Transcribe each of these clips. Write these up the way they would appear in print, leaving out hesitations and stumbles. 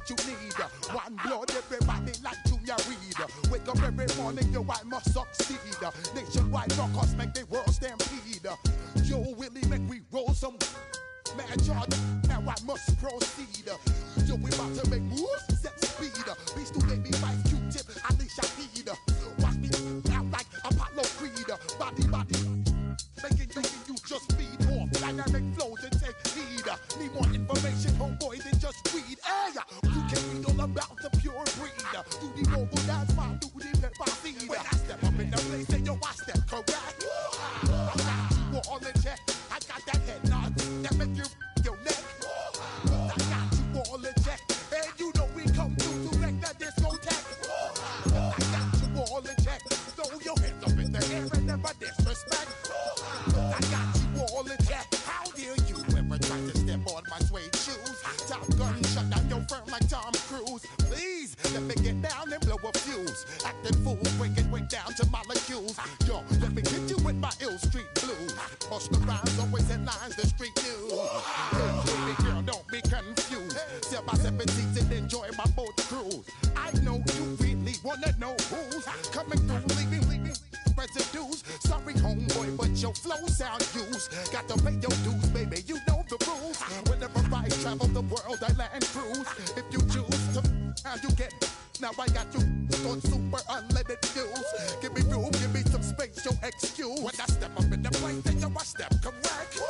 what you need. One blood, everybody like Junior Reed. Wake up every morning, yo, I must succeed. Nationwide rockers make the world stampede. Yo, Willie, make we roll some. Man, Jordan, now I must proceed. Yo, we about to make moves, set speed. Beast to make me fight Q-tip, Alicia Heed. Watch me out like Apollo Creed. Body, making you just feed off dynamic flows and take heed. Need more information, homeboy, than just read. Hey, you can read all about the pure breed. Do the mobile dance, my duty, let my feed. When I step up in the place, and yo, I step correct. I got you all in check. I got that head nod that make you your neck. I got you all in check. And you know we come through to wreck that discotheque. I got you all in check. Throw your hands up in the air and never disrespect. I got you all in check. How dare you ever try to step on my suede shoes? Top Gun shut down your firm like Tom Cruise. Please let me get down and blow a fuse. Acting fool, breaking way down to molecules. Yo, let me hit you with my ill street blues. Push the rhymes, always in lines, the street news. Baby girl, don't be confused. Sell my 17s and enjoy my boat cruise. I know you really wanna know who's coming through, leaving residues. Sorry, homeboy, but your flow sound used. Got to pay your dues, baby, you know the rules. Whenever I travel the world, I land cruise. If you choose to, how you get. Now I got you on super unlimited views. Give me room, give me some space, your excuse. When I step up in the place, then yo, I step correct.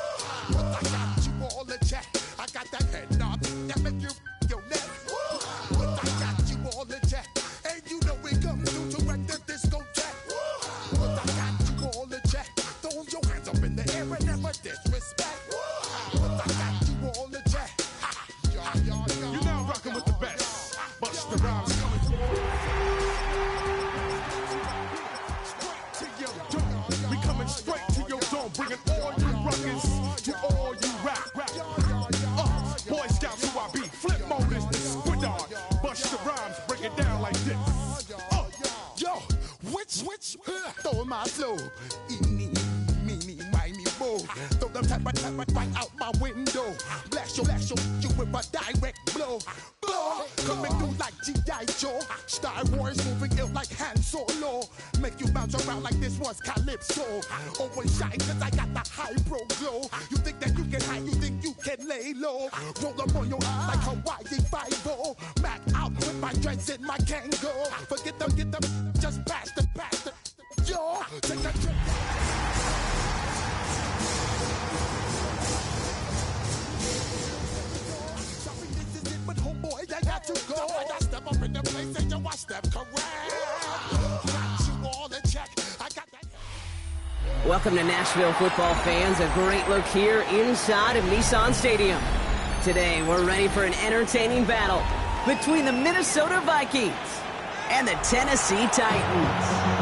But I got you all in check. I got that head nod that make you your neck. But I got you all in check. And you know we come through to wreck the discotheque. But I got you all in check. Throw your hands up in the air and never disrespect. But I got you all in check. You're now rocking with the best. Bust the rhymes coming forward. We coming straight to your dome, bringing all you rockers to all you rap. Boy Scouts who I be, flip mode is the squid on. Bust the rhymes, break it down like this. Yo, which, throw my flow. Eeny, meeny, miny, mo. Throw them type right out my window. Blast you with a direct blow. Coming through like G.I. Joe. Star Wars moving ill like Han Solo. Make you bounce around like this was Calypso. Always shine cause I got the high pro glow. You think that you can hide, you think you can lay low. Roll up on your eye like Hawaii 5-0. Mac out with my dreads in my Kango. Forget them, get them, just pass the. Yo, take that trip. Homeboy, I got to go. I step up in the place and yo, I step correct. Got you all in check. I got that. Welcome to Nashville football fans. A great look here inside of Nissan Stadium. Today, we're ready for an entertaining battle between the Minnesota Vikings and the Tennessee Titans.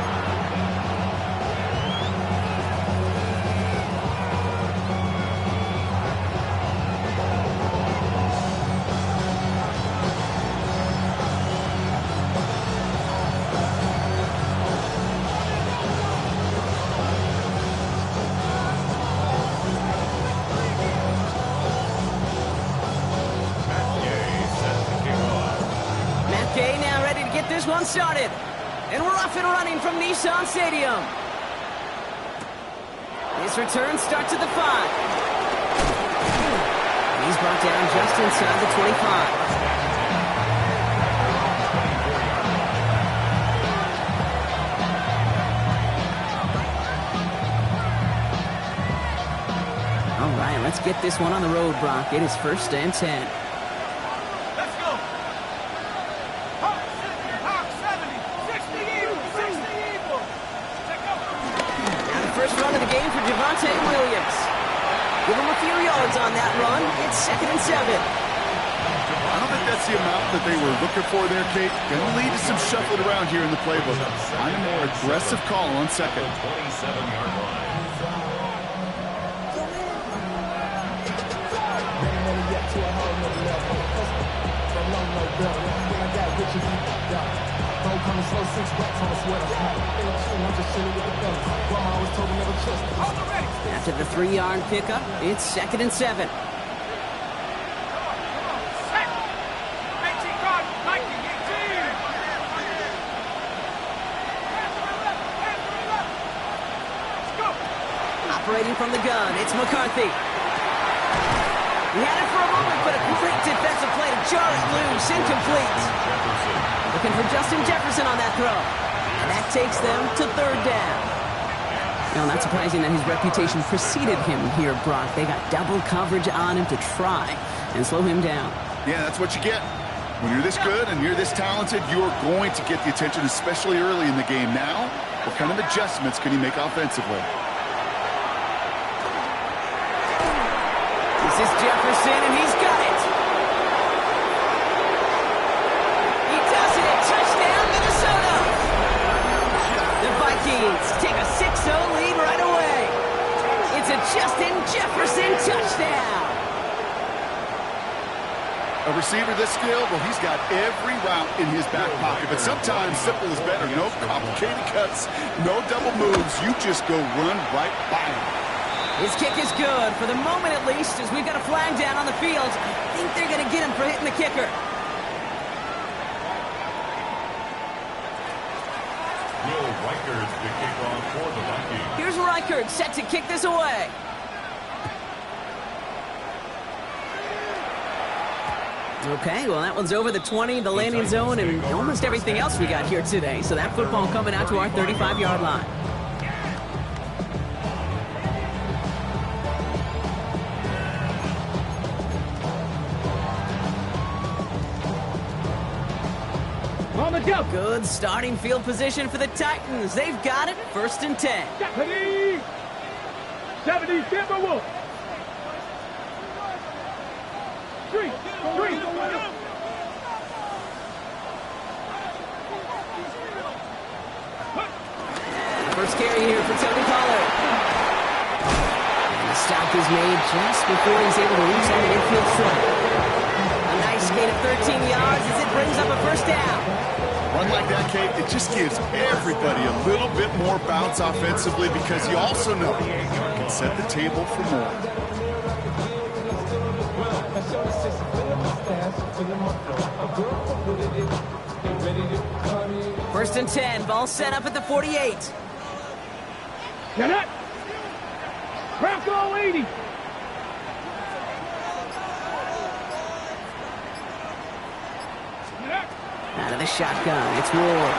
This one started, and we're off and running from Nissan Stadium. This return starts at the 5. He's brought down just inside the 25. All right, let's get this one on the road, Brock. It is 1st and 10. Williams. Give him a few yards on that run. It's 2nd and 7. I don't think that's the amount that they were looking for there, Kate. Going to lead to some shuffling around here in the playbook. I'm a more aggressive call on 2nd. 27-yard line. After the 3-yard pickup, it's 2nd and 7. operating from the gun. It's McCarthy. He had it for a moment, but a great defensive play to jar it loose. Incomplete. Looking for Justin Jefferson on that throw. And that takes them to third down. You know, not surprising that his reputation preceded him here, Brock. They got double coverage on him to try and slow him down. Yeah, that's what you get. When you're this good and you're this talented, you are going to get the attention, especially early in the game. Now, what kind of adjustments can he make offensively? This is Jefferson, and he's got it. He does it. Touchdown, Minnesota. The Vikings take a 6-0 lead right away. It's a Justin Jefferson touchdown. A receiver this skilled, well, he's got every route in his back pocket. But sometimes simple is better. No complicated cuts, no double moves. You just go run right by him. His kick is good, for the moment at least, as we've got a flag down on the field. I think they're going to get him for hitting the kicker. Will Reichert, the kickoff for the Vikings. Here's Reichert, set to kick this away. Okay, well, that one's over the 20, the landing zone, and almost everything else we got here today. So that football coming out to our 35-yard line. On the go. Good starting field position for the Titans. They've got it, 1st and 10. 70 Timberwolves. 3. First carry here for Tony Pollard. And the stop is made just before he's able to reach that midfield strike. A nice gain of 13 yards as it brings up a 1st down. Run like that, Kate, it just gives everybody a little bit more bounce offensively because you also know you can set the table for more. First and 10, ball set up at the 48. Get it. Bronco 80. Out of the shotgun, it's Ward.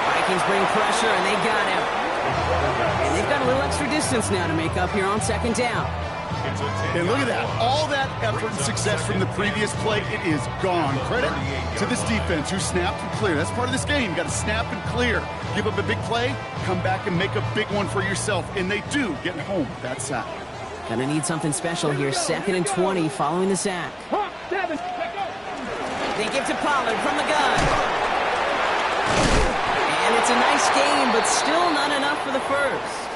Vikings bring pressure, and they got him. And they've got a little extra distance now to make up here on 2nd down. And look at that. All that effort and success from the previous play, it is gone. Credit to this defense who snapped and cleared. That's part of this game. You got to snap and clear. Give up a big play, come back and make a big one for yourself. And they do, getting home with that sack. Gonna need something special here. 2nd and 20 following the sack. 7. They give to Pollard from the gun. And it's a nice game, but still not enough for the first.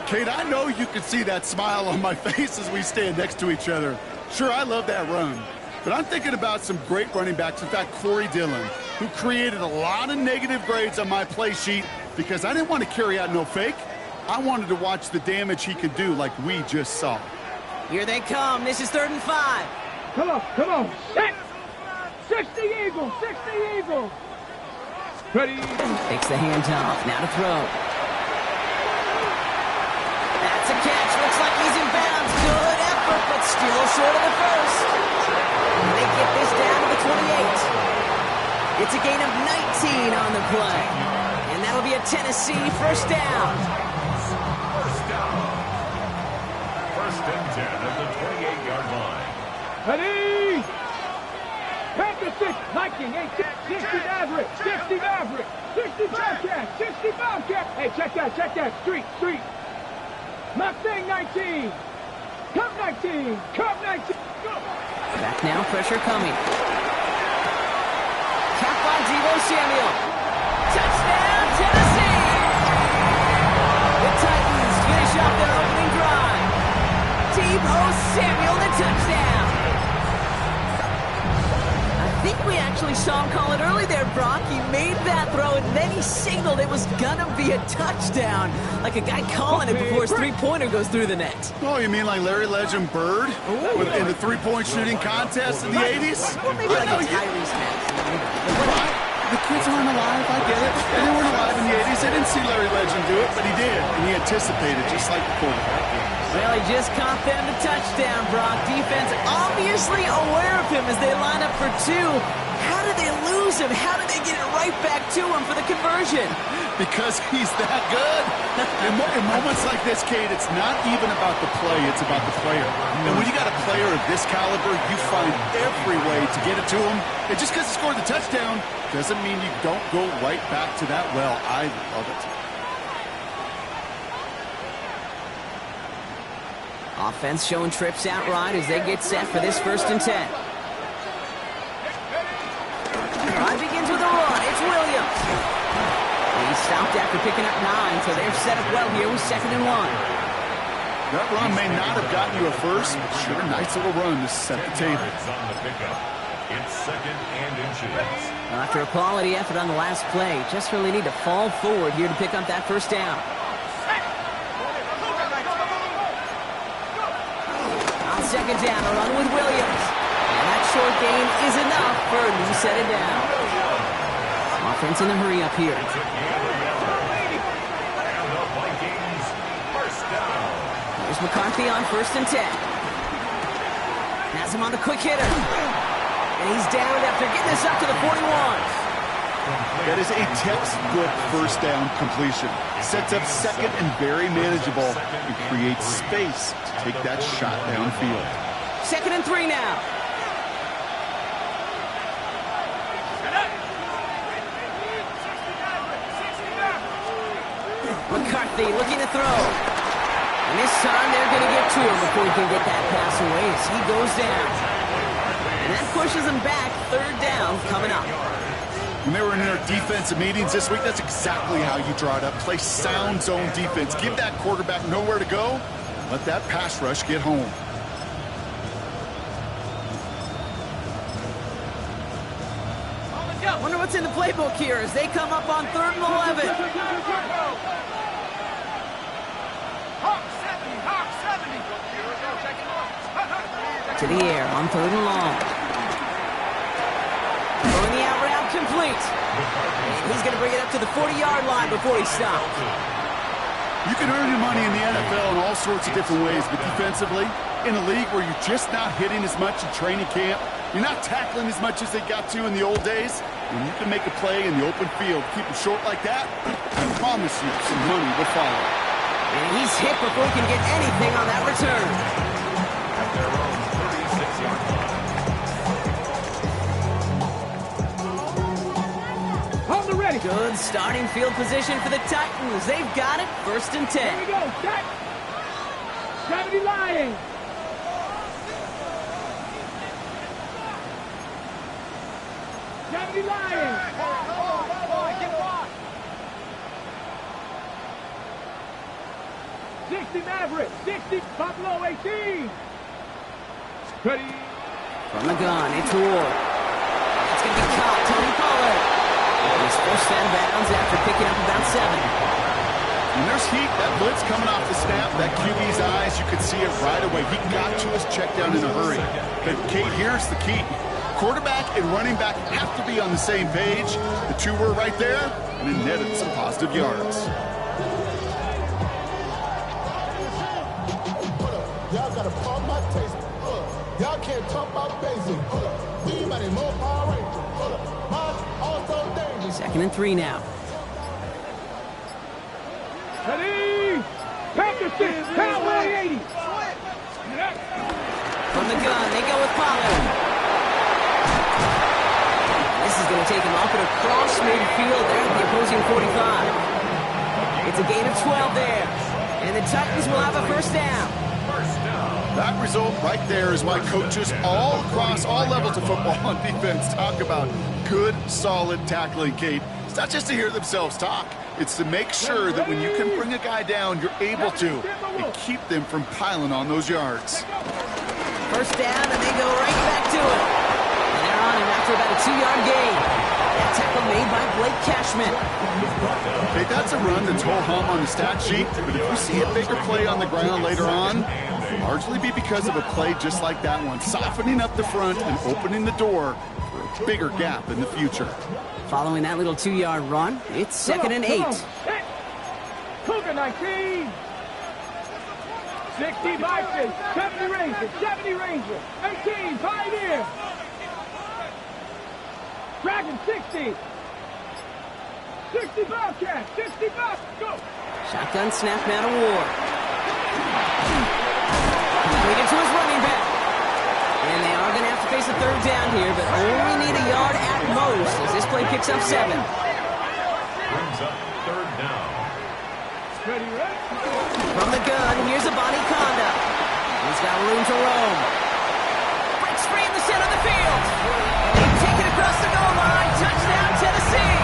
Kate, I know you can see that smile on my face as we stand next to each other. Sure, I love that run. But I'm thinking about some great running backs. In fact, Corey Dillon, who created a lot of negative grades on my play sheet because I didn't want to carry out no fake. I wanted to watch the damage he could do like we just saw. Here they come. This is 3rd and 5. Come on. 60 Eagles. 60 Eagles. Ready. Takes the handoff. Now to throw. That's a catch. Looks like he's in bounds. Good effort, but still short of the first. They get this down to the 28. It's a gain of 19 on the play. And that'll be a Tennessee 1st down. 1st and 10 at the 28-yard line. Ready. Panther 6. Viking 8. 60 Maverick. 60 Maverick. 60 Bobcat. 60 Bobcat. Hey, check that. Street. Mustang 19. Cup 19. Go. Back now, pressure coming. Cap by Deebo Samuel. Touchdown, Tennessee! The Titans finish off their opening drive. Deebo Samuel, the touchdown. I think we actually saw him call it early there, Brock. He made that throw, and then he signaled it was gonna be a touchdown. Like a guy calling it before his three-pointer goes through the net. Oh, you mean like Larry Legend Bird in the three-point shooting contest in the 80s? Well, maybe like a Tyrese Maxey. the kids aren't alive, I get it. And they weren't alive in the 80s. They didn't see Larry Legend do it, but he did. And he anticipated, just like the quarterback. Well, he just caught them the touchdown, Brock. Defense obviously aware of him as they line up for two. How did they lose him? How did they get it right back to him for the conversion? Because he's that good. In moments like this, Kate, it's not even about the play, it's about the player. And when you got a player of this caliber, you find every way to get it to him. And just because he scored the touchdown doesn't mean you don't go right back to that well. I love it. Offense showing trips out right as they get set for this 1st and 10. Drive begins with a run. It's Williams. He stopped after picking up 9, so they're set up well here with 2nd and 1. That run may not have gotten you a first, but sure, a nice little run to set the table. On the pickup. It's 2nd and inches. After a quality effort on the last play, just really need to fall forward here to pick up that 1st down. On 2nd down, a run with Williams. And that short gain is enough for a new set it down. Offense in the hurry up here. There's McCarthy on 1st and 10. Has him on the quick hitter. And he's down after getting this up to the 41. That is a textbook 1st down completion. Sets up 2nd and very manageable and creates space to take that shot downfield. 2nd and 3 now. McCarthy looking to throw. And this time they're going to get to him before he can get that pass away as he goes down. And that pushes him back. 3rd down coming up. When they were in their defensive meetings this week, that's exactly how you draw it up. Play sound zone defense. Give that quarterback nowhere to go. Let that pass rush get home. Wonder what's in the playbook here as they come up on 3rd and 11. To the air on 3rd and long. Throwing the out route complete. And he's going to bring it up to the 40-yard line before he stops. You can earn your money in the NFL in all sorts of different ways, but defensively, in a league where you're just not hitting as much in training camp, you're not tackling as much as they got to in the old days, when you can make a play in the open field, keep them short like that, I promise you some money will follow. And he's hit before he can get anything on that return. At their own 36-yard line. Hold the ready. Good starting field position for the Titans. They've got it. 1st and 10. Here we go. Set. 70 Lions. Lions. 60 Maverick, 60 Buffalo 18. Ready. From the gun, it's Ward. It's going to be caught. Tony Pollard. He's forced out of bounds after picking up about 7. When there's heat, that blitz coming off the snap, that QB's eyes, you could see it right away. He got to his check down in a hurry. But, Kate, here's the key. Quarterback and running back have to be on the same page. The two were right there, and it netted some positive yards. Y'all gotta pump my taste. Y'all can't talk about basic. We ain't about more Power Rangers. Mine also dangerous. 2nd and 3 now. Ready. Pickx6, Cowboy 80. From the gun, they go with Pollard. This is going to take him off and across midfield there at the opposing 45. It's a gain of 12 there. And the Titans will have a 1st down. That result right there is why coaches all across all levels of football on defense talk about good, solid tackling, Kate. It's not just to hear themselves talk. It's to make sure that when you can bring a guy down, you're able to and keep them from piling on those yards. 1st down, and they go right back to it. And they're on him after about a 2-yard gain. That tackle made by Blake Cashman. Okay, that's a run that's ho-hum on the stat sheet, but if you see a bigger play on the ground later on, it'll largely be because of a play just like that one, softening up the front and opening the door for a bigger gap in the future. Following that little 2-yard run, it's 2nd and 8. Cougar 19. 60 Vikings, 70 Rangers, 70 Rangers, 18 Pioneer. Dragon 60. 60 Bobcats, 60 Bobcats, go. Shotgun snap now to Ward. Completed to his running back. And they are going to have to face a 3rd down here, but only need a yard at most as this play picks up 7. Brings up 3rd down. Ready, ready? From the gun, here's a Bonnie Conda. He's got room to roam. Breaks free in the center of the field. And they take it across the goal line. Touchdown, Tennessee.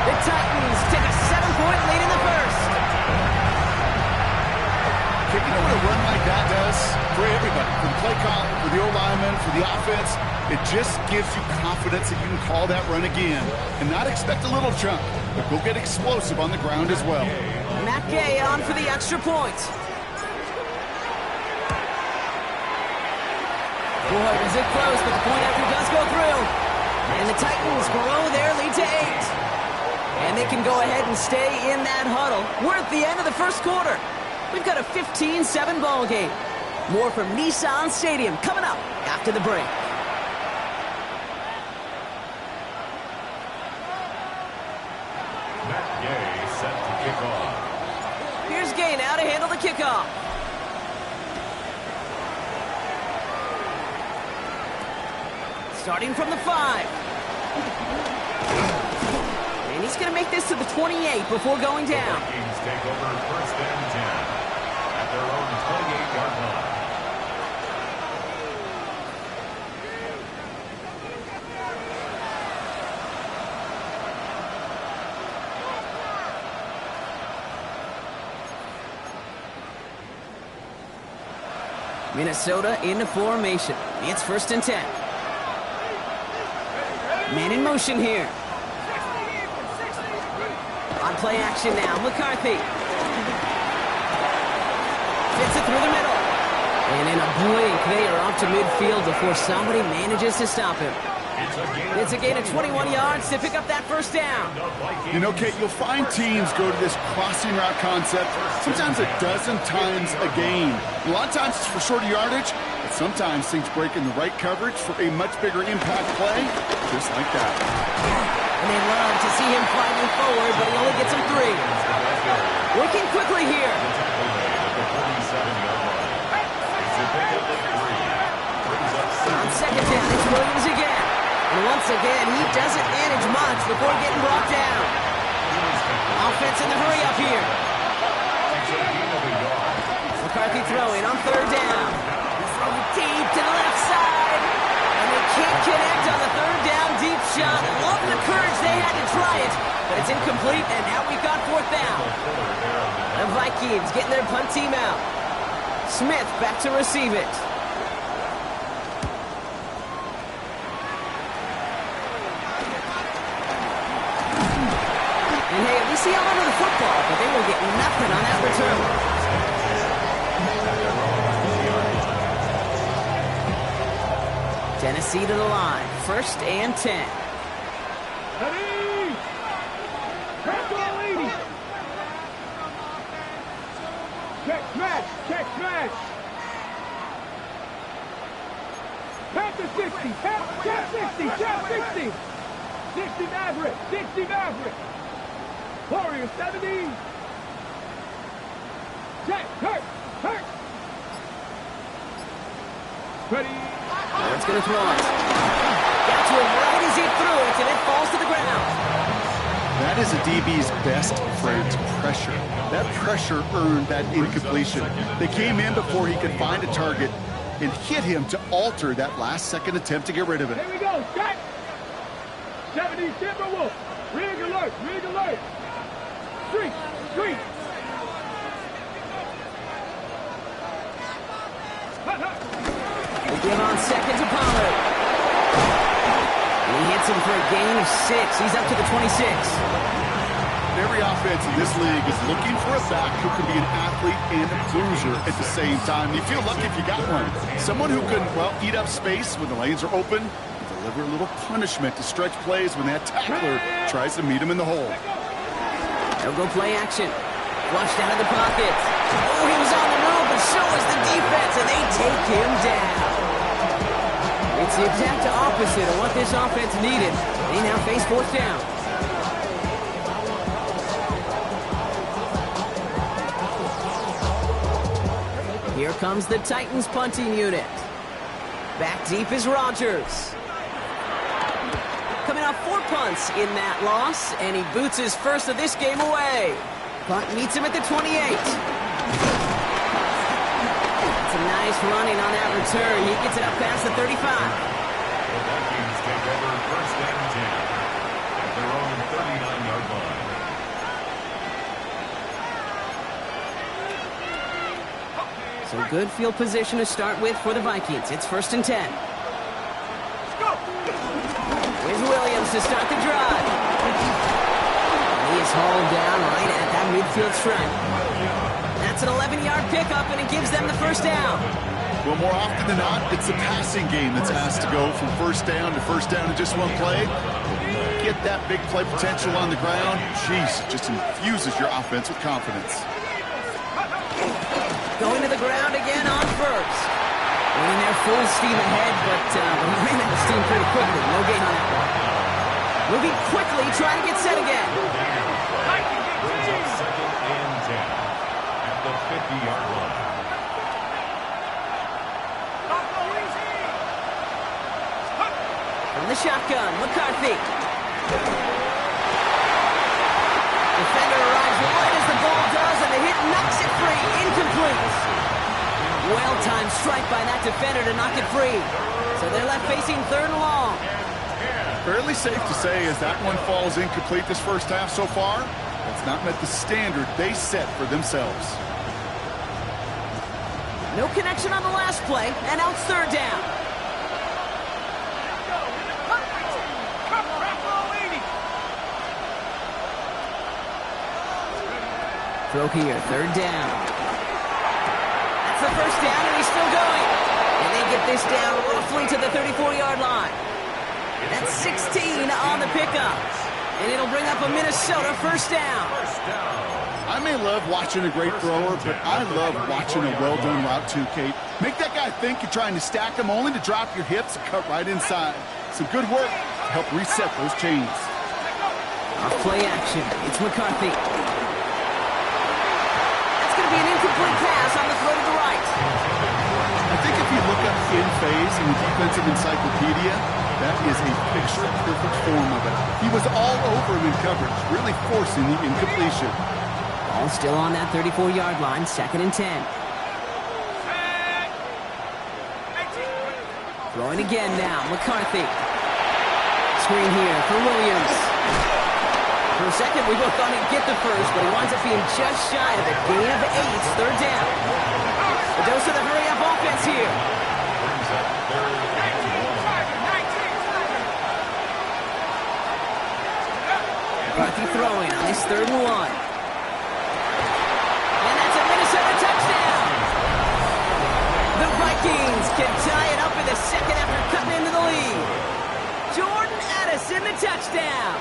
The Titans take a 7-point lead in the first. You know what a run like that does for everybody, for the play call, for the O-lineman, for the offense? It just gives you confidence that you can call that run again and not expect a little chunk, but go get explosive on the ground as well. Matt Gay on for the extra point. Boy, does it close, but the point after does go through. And the Titans grow their lead to 8. And they can go ahead and stay in that huddle. We're at the end of the first quarter. We've got a 15-7 ball game. More from Nissan Stadium coming up after the break. Matt Gay set to kick off. Here's Gay now to handle the kickoff. Starting from the 5. And he's going to make this to the 28 before going down. Vikings take over 1st and 10 at their own 28-yard line. Minnesota into formation. It's 1st and 10. Man in motion here. On play action now, McCarthy. Fits it through the middle. And in a blink, they are off to midfield before somebody manages to stop him. It's a gain of 21 yards to pick up that 1st down. You know, Kate, you'll find teams go to this crossing route concept sometimes a dozen times a game. A lot of times it's for shorter yardage, but sometimes things break in the right coverage for a much bigger impact play, just like that. And they love to see him fighting forward, but he only gets him 3. Working quickly here. On 2nd down, it's Williams again. And once again, he doesn't manage much before getting brought down. Offense in the hurry up here. McCarthy throwing on 3rd down. Throw deep to the left side. And they can't connect on the 3rd down deep shot. Love the courage they had to try it, but it's incomplete, and now we've got 4th down. The Vikings getting their punt team out. Smith back to receive it. And hey, at least he held onto the football, but they will get nothing on that return. Tennessee to the line. 1st and 10. Ready! Press all 80. Check smash, check smash. Panther 60, check 60, check 60. 60 Maverick, 60 Maverick. Warrior 70. Check, hurt. Ready. It's going to throw it. Got to him right as he threw it, and it falls to the ground. That is a DB's best friend, pressure. That pressure earned that incompletion. They came in before he could find a target and hit him to alter that last-second attempt to get rid of it. Here we go, check. 70 Timberwolf. Rig alert, rig alert. Street. They give on 2nd to Pollard. And he hits him for a gain of 6. He's up to the 26. Every offense in this league is looking for a back who can be an athlete and a cruiser at the same time. You feel lucky if you got one. Someone who can, well, eat up space when the lanes are open, at the deliver a little punishment to stretch plays when that tackler tries to meet him in the hole. They'll go play action. Flushed out of the pocket. Oh, he was on the move, but so was the defense, and they take him down. It's the exact opposite of what this offense needed. They now face fourth down. Here comes the Titans punting unit. Back deep is Rodgers. Coming off 4 punts in that loss, and he boots his first of this game away. Punt meets him at the 28. It's a nice running on that return. He gets it up past the 35. The Vikings take over first and 10 at their own 39-yard line. So good field position to start with for the Vikings. It's first and 10. Here's Williams to start the drive. He is hauled down right at that midfield stripe. That's an 11-yard pickup, and it gives them the first down. Well, more often than not, it's the passing game that's asked to go from first down in just one play. Get that big play potential on the ground. Jeez, it just infuses your offense with confidence. Going to the ground again on first. Running there full steam ahead, but he ran out of steam pretty quickly. No gain on that one. Moving quickly, trying to get set again. Brings up second and 10 at the 50-yard line. From the shotgun, McCarthy. Defender arrives right as the ball does, and the hit knocks it free. Incomplete. Well-timed strike by that defender to knock it free. So they're left facing third and long. Fairly safe to say as that one falls incomplete this first half so far, it's not met the standard they set for themselves. No connection on the last play, and now it's third down. Throw here, third down. That's the first down, and he's still going. And they get this down roughly to the 34-yard line. That's 16 on the pickup. And it'll bring up a Minnesota first down. I may love watching a great thrower, but I love watching a well-done route too, Kate. Make that guy think you're trying to stack him only to drop your hips and cut right inside. Some good work to help reset those chains. Off play action. It's McCarthy. That's going to be an incomplete pass on the throw to the right. I think if you look up in phase in the defensive encyclopedia, that is a picture-perfect form of it. He was all over him in coverage, really forcing the incompletion. Ball still on that 34-yard line, second and 10. Throwing again now, McCarthy. Screen here for Williams. For a second, we both thought he'd get the first, but he winds up being just shy of a gain of 8, third down. A dose of the hurry-up offense here. McCarthy throwing on his third and 1. And that's a Minnesota touchdown. The Vikings can tie it up in the second after cutting into the lead. Jordan Addison, the touchdown.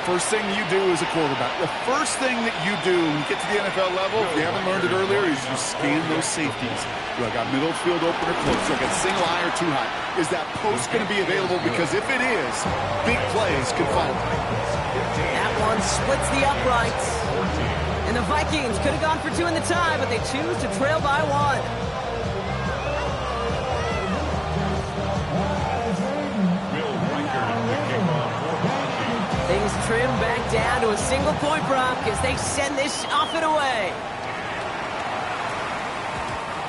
First thing you do as a quarterback, the first thing that you do when you get to the NFL level, if you haven't learned it earlier, is you scan those safeties. Do I got middle field open or close? Do I got single high or too high? Is that post going to be available? Because if it is, big plays can follow. That one splits the uprights. And the Vikings could have gone for 2 in the tie, but they choose to trail by 1. Things trim back down to a single-point Brock as they send this off and away.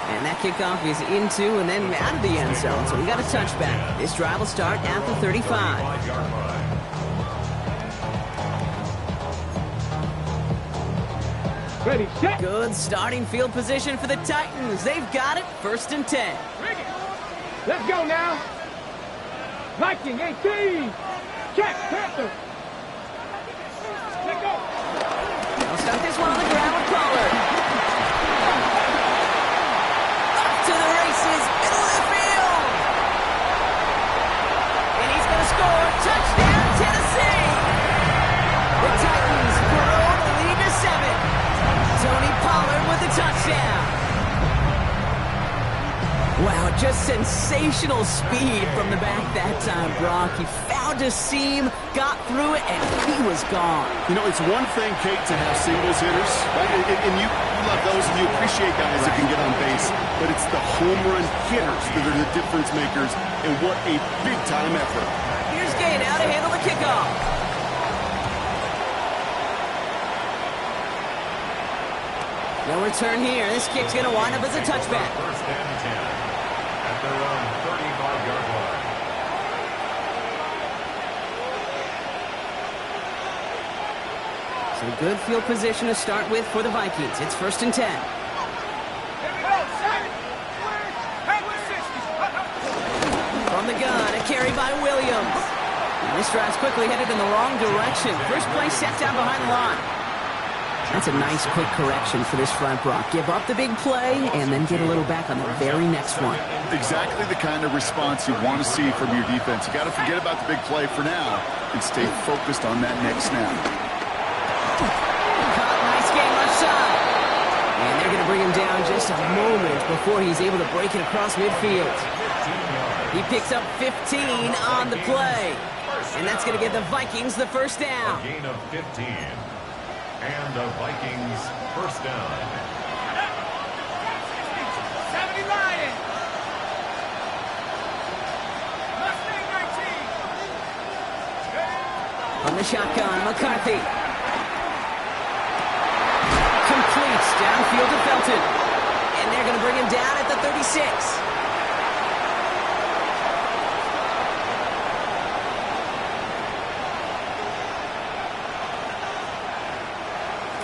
And that kickoff is into and then out of the end zone, so we got a touchback. This drive will start at the 35. Ready, set. Good starting field position for the Titans. They've got it, first and 10. Let's go now. Viking 18. Check, Panther. Let's go. They'll start this one on the ground with Pollard. Up to the races, middle of the field. touchdown. Wow, just sensational speed from the back that time, Brock. He found a seam, got through it, and he was gone. You know, it's one thing, Kate, to have singles hitters, right? And you love those, and you appreciate guys that can get on base. But it's the home run hitters that are the difference makers, and what a big-time effort. Here's Gay now to handle the kickoff. No return here. This kick's going to wind up as a touchback. First and 10 at their own 35-yard line. So good field position to start with for the Vikings. It's first and 10. From the gun, a carry by Williams. And this drive's quickly headed in the wrong direction. First play set down behind the line. That's a nice quick correction for this front, Brock. Give up the big play and then get a little back on the very next one. Exactly the kind of response you want to see from your defense. You got to forget about the big play for now and stay focused on that next snap. Caught, nice game left side. And they're going to bring him down just a moment before he's able to break it across midfield. He picks up 15 on the play. And that's going to give the Vikings the first down. A gain of 15. And the Vikings first down. 70 Lions. Mustang 19. On the shotgun, McCarthy. Completes downfield to Felton. And they're going to bring him down at the 36.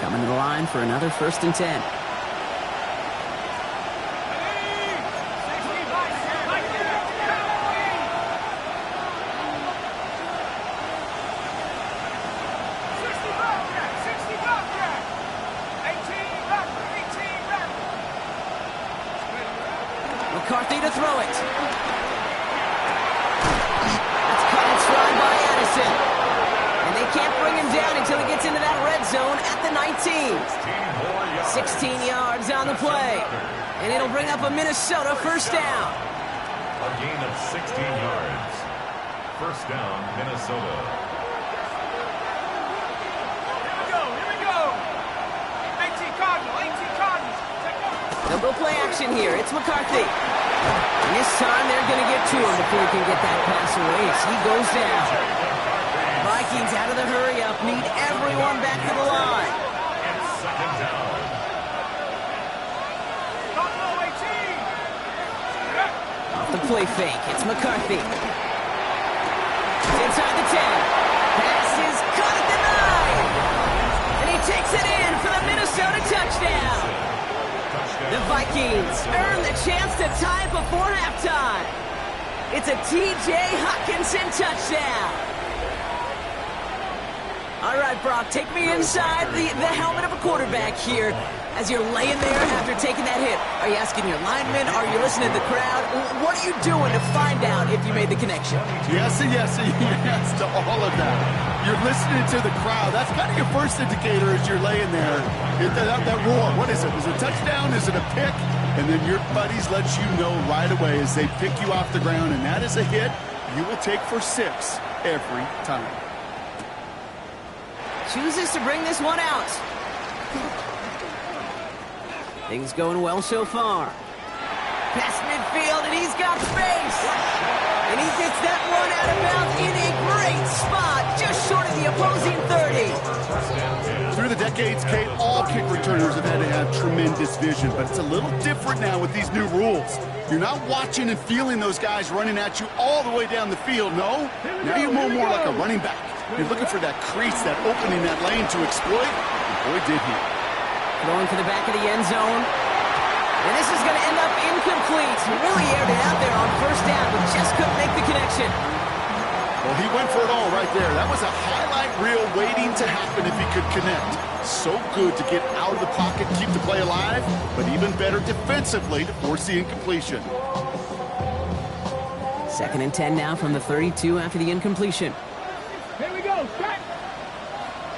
Coming to the line for another first and 10. McCarthy to throw it. That's cut and stride by Addison. And they can't bring him down until he gets into that red zone at the 19. 16 yards on the play. And it'll bring up a Minnesota first down. A gain of 16 yards. First down, Minnesota. Here we go. 18 Cardinals. They'll go play action here. It's McCarthy. And this time they're going to get to him before he can get that pass away. So he goes down. Vikings out of the hurry-up. Need everyone back to the line. And second down. Off the play fake. It's McCarthy. It's inside the 10. Pass is caught at the 9. And he takes it in for the Minnesota touchdown. The Vikings earn the chance to tie before halftime. It's a T.J. Hockenson touchdown. All right, Brock, take me inside the helmet of a quarterback here as you're laying there after taking that hit. Are you asking your linemen? Are you listening to the crowd? What are you doing to find out if you made the connection? Yes, and yes, and yes to all of that. You're listening to the crowd. That's kind of your first indicator as you're laying there. That roar, what is it? Is it a touchdown? Is it a pick? And then your buddies let you know right away as they pick you off the ground, and that is a hit you will take for 6 every time. Chooses to bring this one out. Things going well so far. Past midfield, and he's got space. And he gets that one out of bounds in a great spot, just short of the opposing 30. Through the decades, Kate, all kick returners have had to have tremendous vision, but it's a little different now with these new rules. You're not watching and feeling those guys running at you all the way down the field, no. Now you're more like a running back. You're looking for that crease, that opening, that lane to exploit, and boy, did he. Throwing for the back of the end zone. And this is going to end up incomplete. He really aired it out there on first down, but just couldn't make the connection. Well, he went for it all right there. That was a highlight reel waiting to happen if he could connect. So good to get out of the pocket, keep the play alive, but even better defensively to force the incompletion. 2nd and 10 now from the 32 after the incompletion. Here we go. Trap.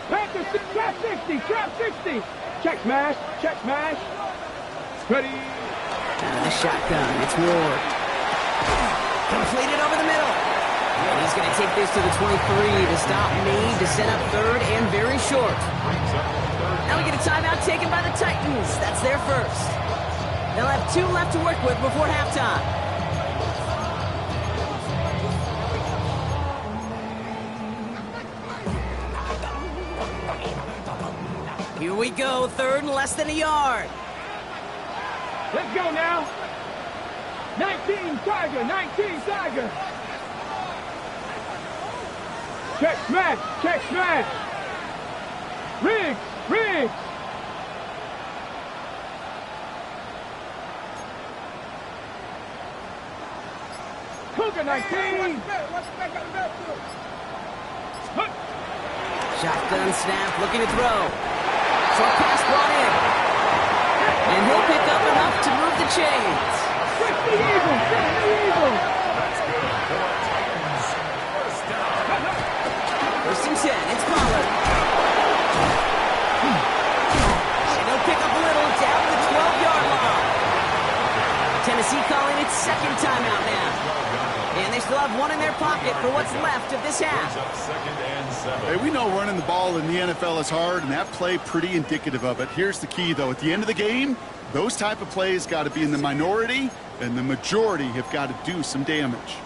Trap 60. Trap 60. Check smash. Check smash. Ready. Out of the shotgun, it's Ward. Completed over the middle. And he's going to take this to the 23 to stop Meade to set up third and very short. Now we get a timeout taken by the Titans. That's their first. They'll have 2 left to work with before halftime. Here we go, third and less than a yard. Let's go now. 19 Tiger, 19 Tiger. Check smash, check smash. Riggs, Riggs. Cougar 19. Shotgun snap, looking to throw. Short pass brought in. And he'll pick up enough to move the chains. 60 Eagles, 60 Eagles. First and 10, it's Pollard. And he'll pick up a little down the 12-yard line. Tennessee calling its second timeout now. And they still have one in their pocket for what's left of this half. Hey, we know running the ball in the NFL is hard, and that play pretty indicative of it. Here's the key, though. At the end of the game, those type of plays got to be in the minority, and the majority have got to do some damage.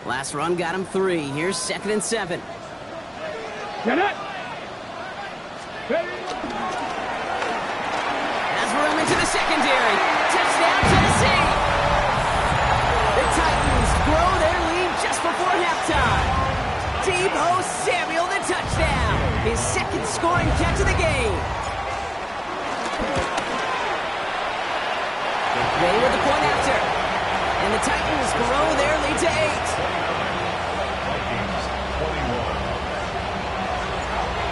Last run got him 3. Here's 2nd and 7. Get it. Ready. Has room into the secondary. Touchdown, Tennessee. The Titans grow their lead just before halftime. Deebo Samuel, the touchdown. His second scoring catch of the game. They were the point after. And the Titans grow their lead to 8.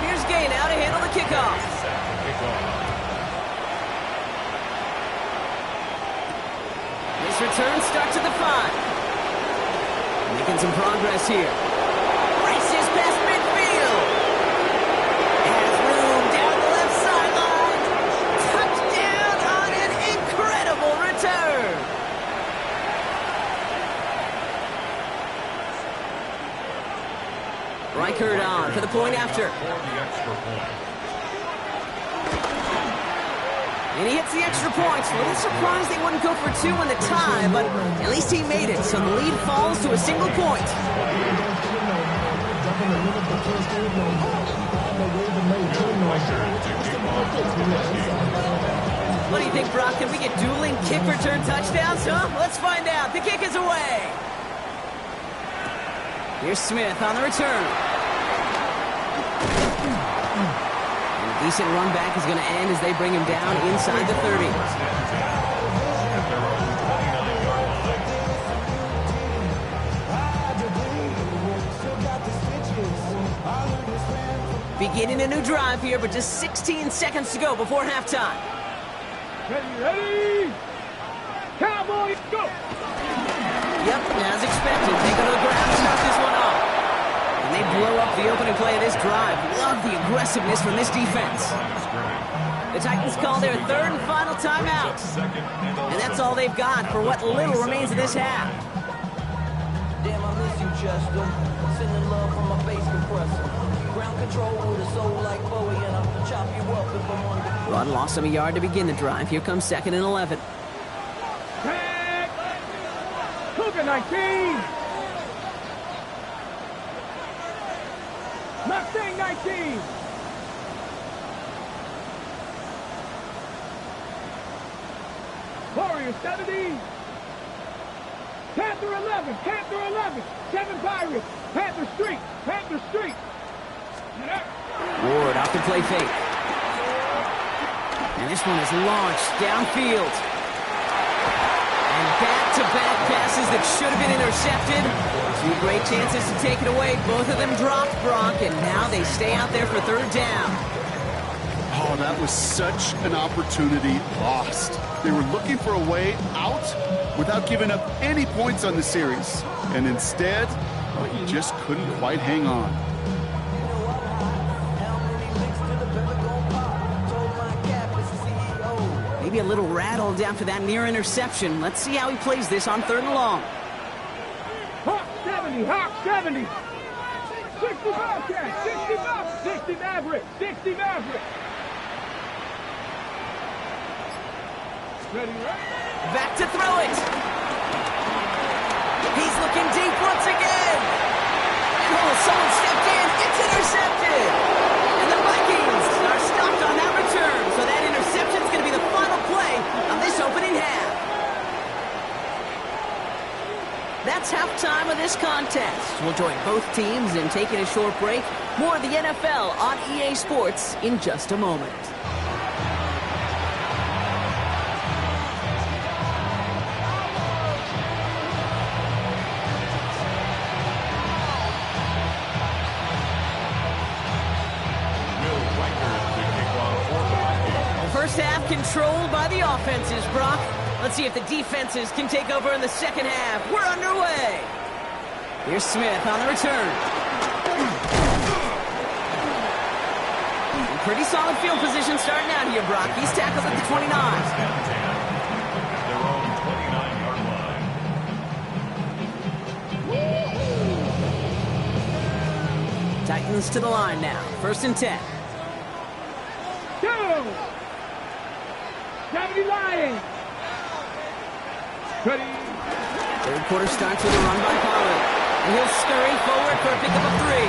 Here's Gay now to handle the kickoff. This return starts at the 5. Making some progress here. Races past midfield. Has room down the left sideline. Touchdown on an incredible return. Reichert on for the point after. And he hits the extra points. A little surprised they wouldn't go for 2 in the tie, but at least he made it, so the lead falls to a single point. What do you think, Brock? Can we get dueling kick return touchdowns, huh? Let's find out. The kick is away. Here's Smith on the return. And a decent run back is going to end as they bring him down inside the 30. Beginning a new drive here, but just 16 seconds to go before halftime. Ready. Cowboys, go. Yep, as expected, they go to the ground and start this one off. And they blow up the opening play of this drive. Love the aggressiveness from this defense. The Titans call their 3rd and final timeout. And that's all they've got for what little remains of this half. Damn, I miss you, Chester. Sending love from my bass compressor. Ground control with a soul like Bowie, and I'll chop you up if I'm on the... Rod lost him a yard to begin the drive. Here comes 2nd and 11. Cougar 19. Mustang 19. Warrior 70. Panther 11. Panther 11. 7 Pirates. Panther Street. Panther Street. Ward off the play fake. And this one is launched downfield. And back-to-back passes that should have been intercepted. 2 great chances to take it away. Both of them dropped, Brock, and now they stay out there for 3rd down. Oh, that was such an opportunity lost. They were looking for a way out without giving up any points on the series. And instead, well, he just couldn't quite hang on. a little rattled after that near interception. Let's see how he plays this on 3rd and long. Hawk 70, Hawk 70. 60 Bobcat, 60 Bobcat, 60 Maverick, 60 Maverick. Ready, right? Back to throw it. He's looking deep once again. And someone stepped in. It's intercepted. And the Vikings are stopped on that return. So that interception is going to be the final play of this opening half. That's halftime of this contest. We'll join both teams in taking a short break. More of the NFL on EA Sports in just a moment. First half controlled by the offenses, Brock. Let's see if the defenses can take over in the second half. We're underway. Here's Smith on the return. Pretty solid field position starting out here, Brock. He's tackled at the 29. Their own 29-yard line. Titans to the line now. 1st and 10. Go! 70 Lions. Ready. 3rd quarter starts with a run by Pollard. And he'll scurry forward for a pickup of 3.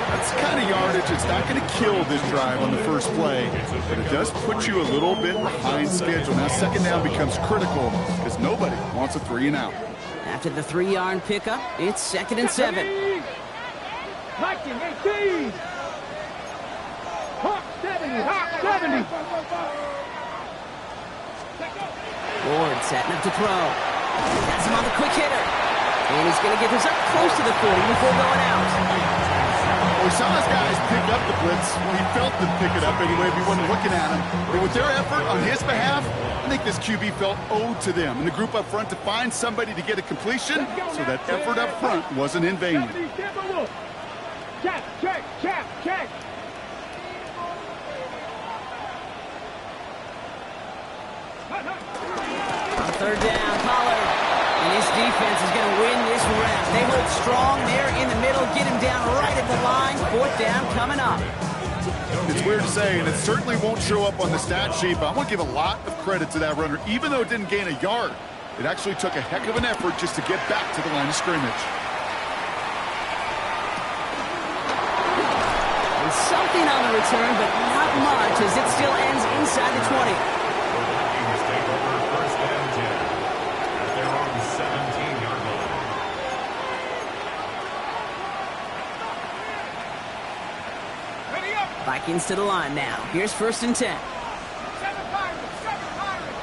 That's the kind of yardage. It's not going to kill this drive on the first play, but it does put you a little bit behind schedule. Now 2nd down becomes critical because nobody wants a 3-and-out. After the 3-yard pickup, it's 2nd and 7. Viking 18. Hawk 70, Hawk 70. Ward setting up to throw. Has him on the quick hitter. And he's going to get this up close to the 40 before going out. We saw his guys pick up the blitz. He felt them pick it up anyway if he wasn't looking at him. But with their effort on his behalf, I think this QB felt owed to them and the group up front to find somebody to get a completion, so that effort up front wasn't in vain. Check, check, check, check. On 3rd down, Pollard. And this defense is going to win this rep. They hold strong there in the middle, get him down right at the line. 4th down coming up. It's weird to say, and it certainly won't show up on the stat sheet, but I want to give a lot of credit to that runner. Even though it didn't gain a yard, it actually took a heck of an effort just to get back to the line of scrimmage. And something on the return, but not much, as it still ends inside the 20. Take over 1st and 10 at their own 17-yard line. Ready up. Vikings to the line now. Here's 1st and 10. 7 Pirates, 7 Pirates.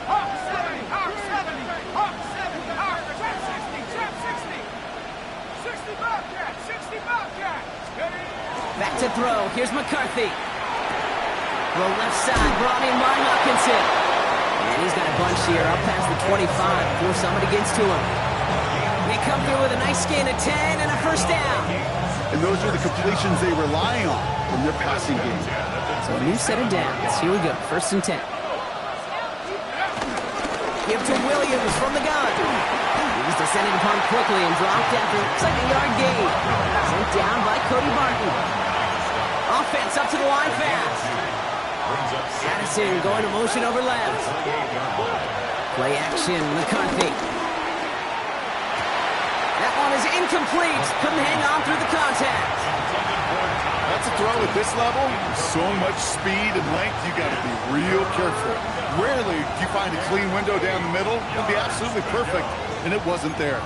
Hawk 70, Hawk 70, Hawk 70, Hawk, trap 60, trap 60. 60 Bobcat, 60 Bobcat. Ready. Back to throw. Here's McCarthy. Roll left side, brought in by Hawkinson. And he's got a bunch here up past the 25 before somebody gets to him. They come through with a nice gain of 10 and a 1st down. And those are the completions they rely on from their passing game. So a new set of downs. Here we go. 1st and 10. Give to Williams from the gun. He's descended upon quickly and dropped after looks like a yard gain. Sent down by Cody Barton. Offense up to the line fast. Addison going to motion over left. Play action, McCarthy. That one is incomplete. Couldn't hang on through the contact. That's a throw at this level. So much speed and length, you got to be real careful. Rarely do you find a clean window down the middle. It'd be absolutely perfect, and it wasn't there.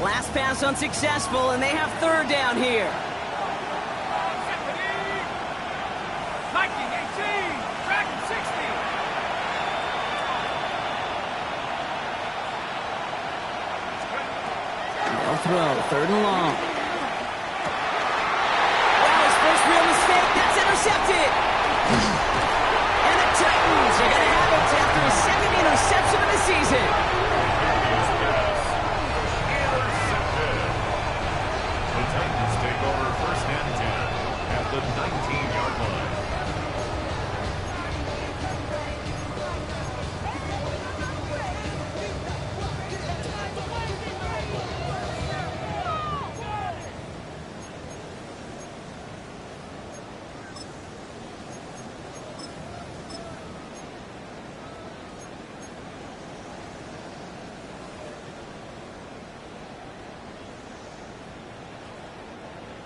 Last pass unsuccessful, and they have 3rd down here. Viking 18, Dragon 60. They'll throw, 3rd and long. Wow, his first real mistake, that's intercepted. And the Titans are going to have it after his 2nd interception of the season. The Titans take the 19-yard line.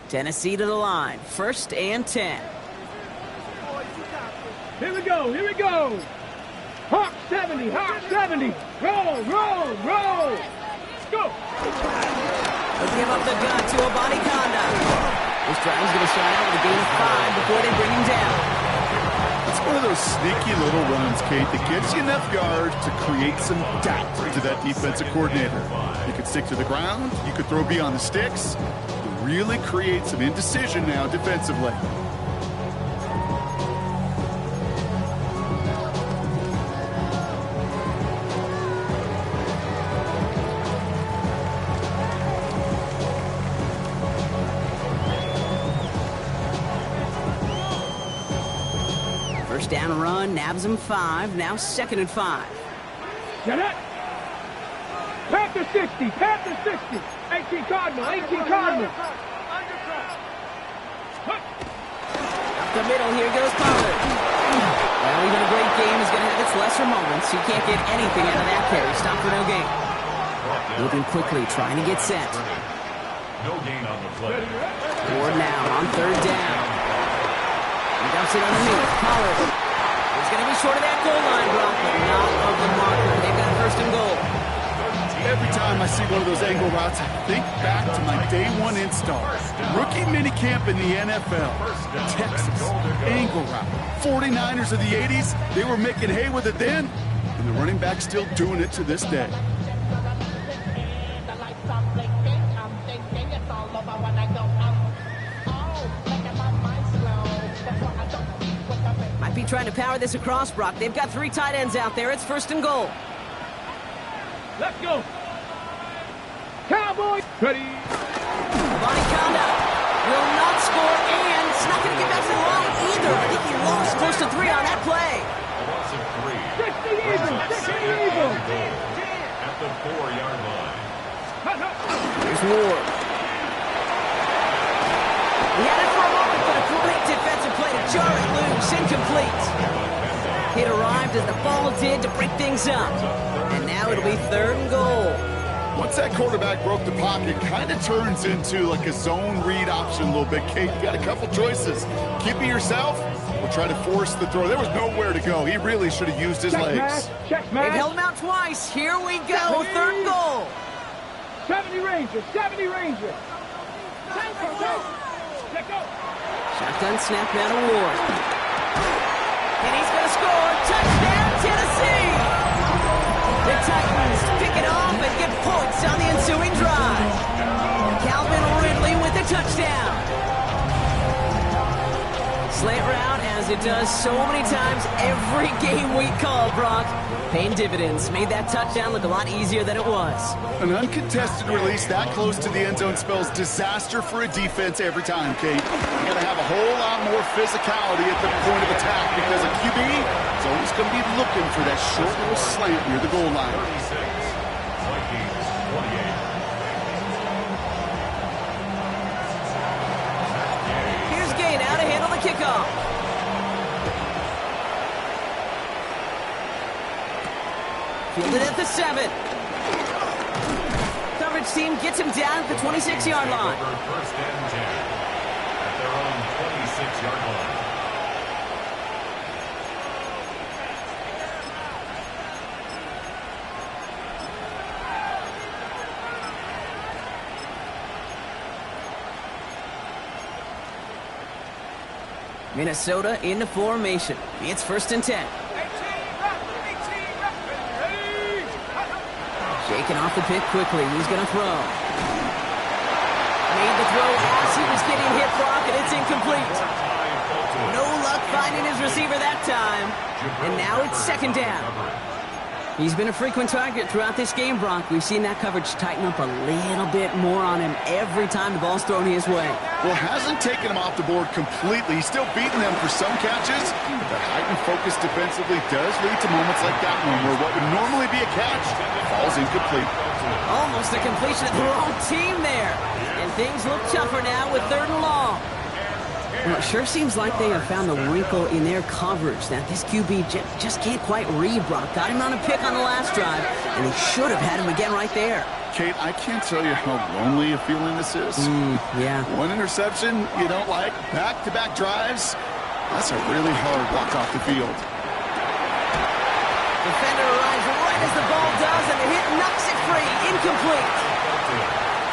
Tennessee to the line. 1st and 10. Here we go, here we go. Hawk 70, Hawk 70. Roll, roll, roll. Go. They'll give up the gun to Obani Konda. This drive's going to start out with a gain of 5 before they bring him down. It's one of those sneaky little runs, Kate, that gives you enough yards to create some doubt to that defensive coordinator. You could stick to the ground. You could throw beyond the sticks. Really create some indecision now defensively. First down run, nabs him 5, now 2nd and 5. Get it. Panther 60, Panther 60. 18 Cardinal, 18 Cardinal. Up the middle, here goes Pollard. Well, even a great game is going to have its lesser moments. He can't get anything out of that carry. Stop for no gain. Moving quickly, trying to get set. No gain on the play. Ward now on 3rd down. He dumps it underneath. Pollard. He's going to be short of that goal line, Brock, but not of the marker. They've got 1st and goal. Every time I see one of those angle routes, I think back to my day 1 install. Rookie minicamp in the NFL. Texas, angle route. 49ers of the 80s, they were making hay with it then, and the running back's still doing it to this day. Might be trying to power this across, Brock. They've got 3 tight ends out there. It's 1st and goal. Let's go. Cowboys. Ready. Obani Konda will not score, and it's not going to get back to the line either. I think he lost close to 3 on that play. A loss of 3. 60 evil, 60 evil. At the 4-yard line. Here's Ward. He had it for a moment, but a great defensive play to jar it loose. Incomplete. It arrived as the ball did to break things up. And now it'll be 3rd and goal. Once that quarterback broke the pocket, kind of turns into like a zone read option a little bit. Kate, you got a couple choices. Keep it yourself or try to force the throw. There was nowhere to go. He really should have used his legs. They've held him out twice. Here we go. 3rd and goal. 70 Rangers, 70 Rangers. Shotgun snap now to Ward. And he's going to score. Touchdown, Tennessee! The Titans pick it off and get points on the ensuing drive. Calvin Ridley with the touchdown. Slant route, as it does so many times every game we call, Brock. Paying dividends. Made that touchdown look a lot easier than it was. An uncontested release that close to the end zone spells disaster for a defense every time, Kate. You got to have a whole lot more physicality at the point of attack because a QB is always going to be looking for that short little slant near the goal line. 36. Vikings 28. Here's Gay now to handle the kickoff. Fielded at the 7. Coverage team gets him down at the 26-yard line. 1st and 10 at their own 26-yard line. Minnesota in the formation. It's 1st and 10. Shaking off the pick quickly. He's going to throw. Made the throw as he was getting hit, Brock, and it's incomplete. No luck finding his receiver that time. And now it's 2nd down. He's been a frequent target throughout this game, Brock. We've seen that coverage tighten up a little bit more on him every time the ball's thrown his way. Well, hasn't taken him off the board completely. He's still beating them for some catches, but the heightened focus defensively does lead to moments like that one where what would normally be a catch falls incomplete. Almost a completion of the wrong team there. And things look tougher now with 3rd and long. Well, it sure seems like they have found the wrinkle in their coverage that this QB just can't quite read, Brock. Got him on a pick on the last drive, and they should have had him again right there. Kate, I can't tell you how lonely a feeling this is. Yeah. One interception you don't like, back-to-back drives, that's a really hard walk off the field. Defender arrives right as the ball does, and the hit knocks it free. Incomplete.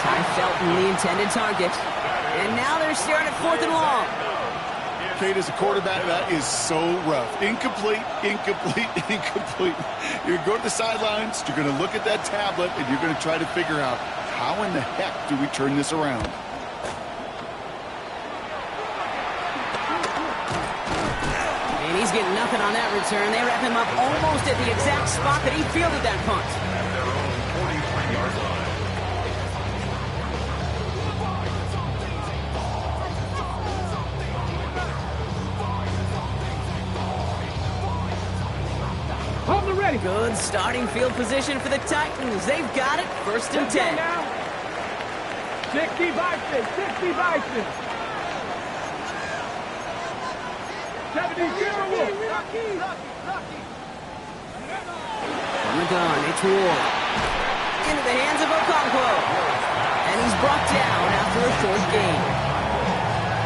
Ty Felton, the intended target. And now they're staring at 4th and long. Kate, as a quarterback, that is so rough. Incomplete, incomplete, incomplete. You're going to go to the sidelines, you're going to look at that tablet, and you're going to try to figure out how in the heck do we turn this around. And he's getting nothing on that return. They wrap him up almost at the exact spot that he fielded that punt. Good starting field position for the Titans. They've got it. 1st and 10. 60 Vikings. 60 Vikings. 70-0 Wolf. On the gun, it's Ward. Into the hands of Okonkwo. And he's brought down after a short gain.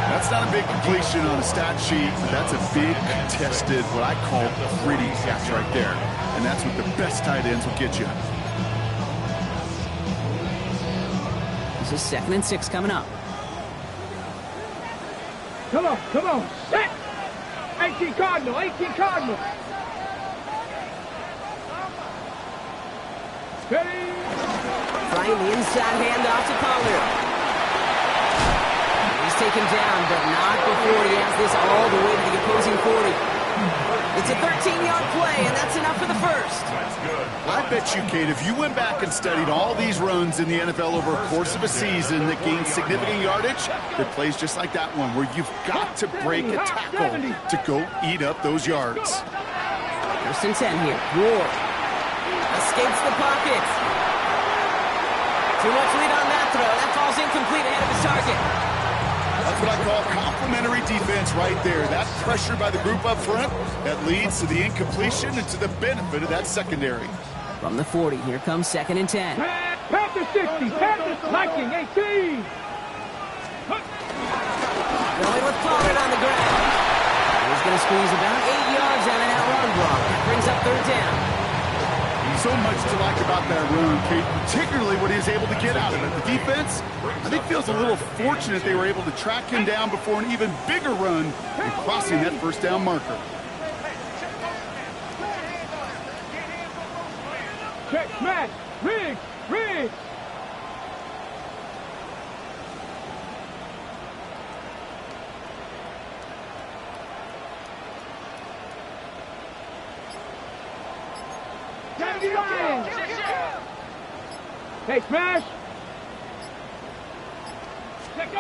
That's not a big completion on a stat sheet, but that's a big contested, what I call pretty catch right there. And that's what the best tight ends will get you. This is 2nd and 6 coming up. Come on. Set. 18 Cardinal. Steady. Trying the inside handoff to Collier. He's taken down, but not before he has this all the way to the opposing 40. It's a 13-yard play, and that's enough for the first. I bet you, Kate, if you went back and studied all these runs in the NFL over a course of a season that gained significant yardage, there plays just like that one, where you've got to break a tackle to go eat up those yards. 1st and 10 here. Ward escapes the pocket. Too much lead on that throw. That falls incomplete ahead of his target. That's what I call complimentary defense right there. That pressure by the group up front, that leads to the incompletion and to the benefit of that secondary. From the 40, here comes 2nd and 10. Panther 60, Panther Viking 18. Going with Pollard on the ground. He's going to squeeze about 8 yards out of that run block. That brings up 3rd down. So much to like about that run, Kate, particularly what he was able to get out of it. The defense, I think, feels a little fortunate they were able to track him down before an even bigger run and crossing that 1st down marker. Check, smash, Riggs. Hey, smash! Let go!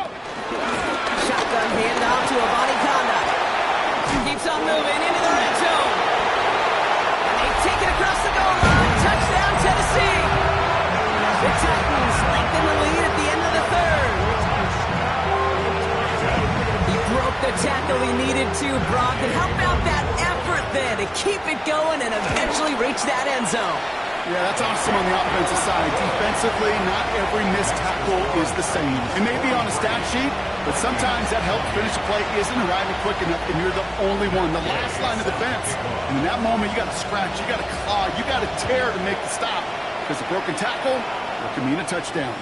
Shotgun handoff to Avani Conda. Keeps on moving into the red zone. And they take it across the goal line. Touchdown, Tennessee! The Titans lengthen the lead at the end of the 3rd. He broke the tackle he needed to, Brock. And how about that effort then to keep it going and eventually reach that end zone? Yeah, that's awesome on the offensive side. Defensively, not every missed tackle is the same. It may be on a stat sheet, but sometimes that help finish a play isn't arriving quick enough, and you're the only one, the last line of defense. And in that moment, you got to scratch, you got to claw, you got to tear to make the stop. Because a broken tackle, it can mean a touchdown.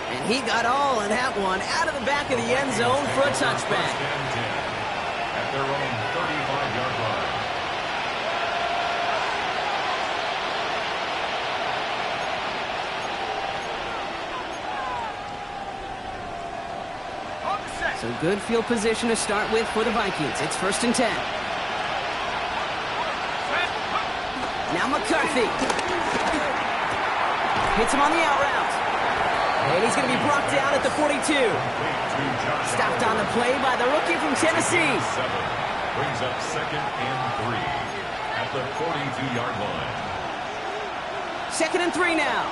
And he got all of that one out of the back of the end zone for a touchback. At their own 35-yard line. So good field position to start with for the Vikings. It's 1st and 10. Now McCarthy. Hits him on the out route. And he's going to be brought down at the 42. Stopped on the play by the rookie from Tennessee. Brings up 2nd and 3 at the 42-yard line. 2nd and 3 now.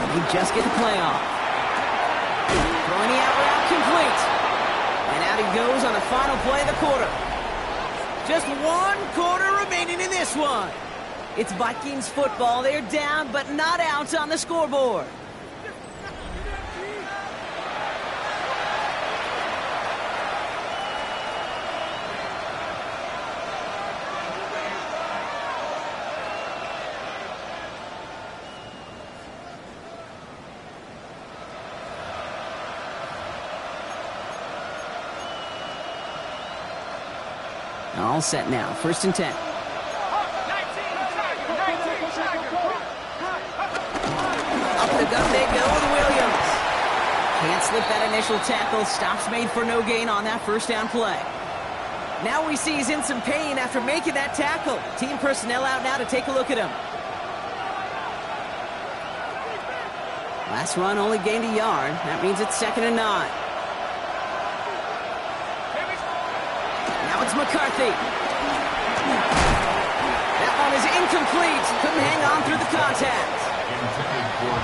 He just get the play off. Throwing the out route complete. And out he goes on the final play of the quarter. Just 1 quarter remaining in this one. It's Vikings football. They're down, but not out on the scoreboard. All set now. 1st and 10. Up the gut they go with Williams. Can't slip that initial tackle. Stops made for no gain on that 1st down play. Now we see he's in some pain after making that tackle. Team personnel out now to take a look at him. Last run only gained a yard. That means it's 2nd and 9. It's McCarthy. That one is incomplete. Couldn't hang on through the contact.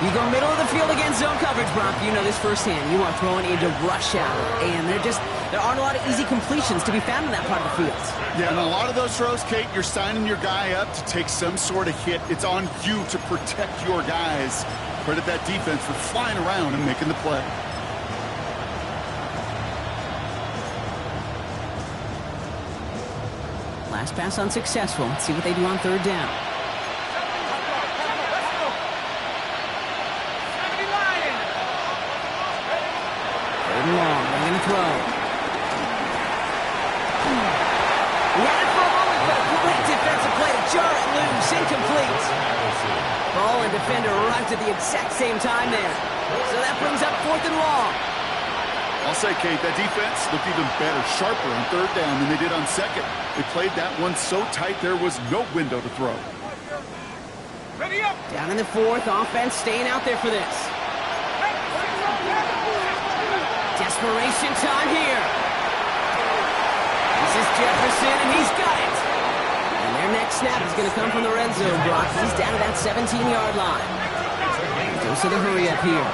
You go middle of the field against zone coverage, Brock. You know this firsthand. You are throwing into rush hour, and there aren't a lot of easy completions to be found in that part of the field. Yeah, and a lot of those throws, Kate, you're signing your guy up to take some sort of hit. It's on you to protect your guys. Credit that defense for flying around and making the play. Last pass unsuccessful. Let's see what they do on 3rd down. 3rd and long. They're going to throw. He had it for a moment, but a great defensive play to jar it loose. Incomplete. Ball and defender arrived at the exact same time there. So that brings up 4th and long. I'll say, Kate, that defense looked even better, sharper on 3rd down than they did on 2nd. They played that one so tight there was no window to throw. Ready up. Down in the 4th, offense staying out there for this. Desperation time here. This is Jefferson, and he's got it. And their next snap is going to come from the red zone, Brock. He's down to that 17-yard line. Goes to the hurry up here.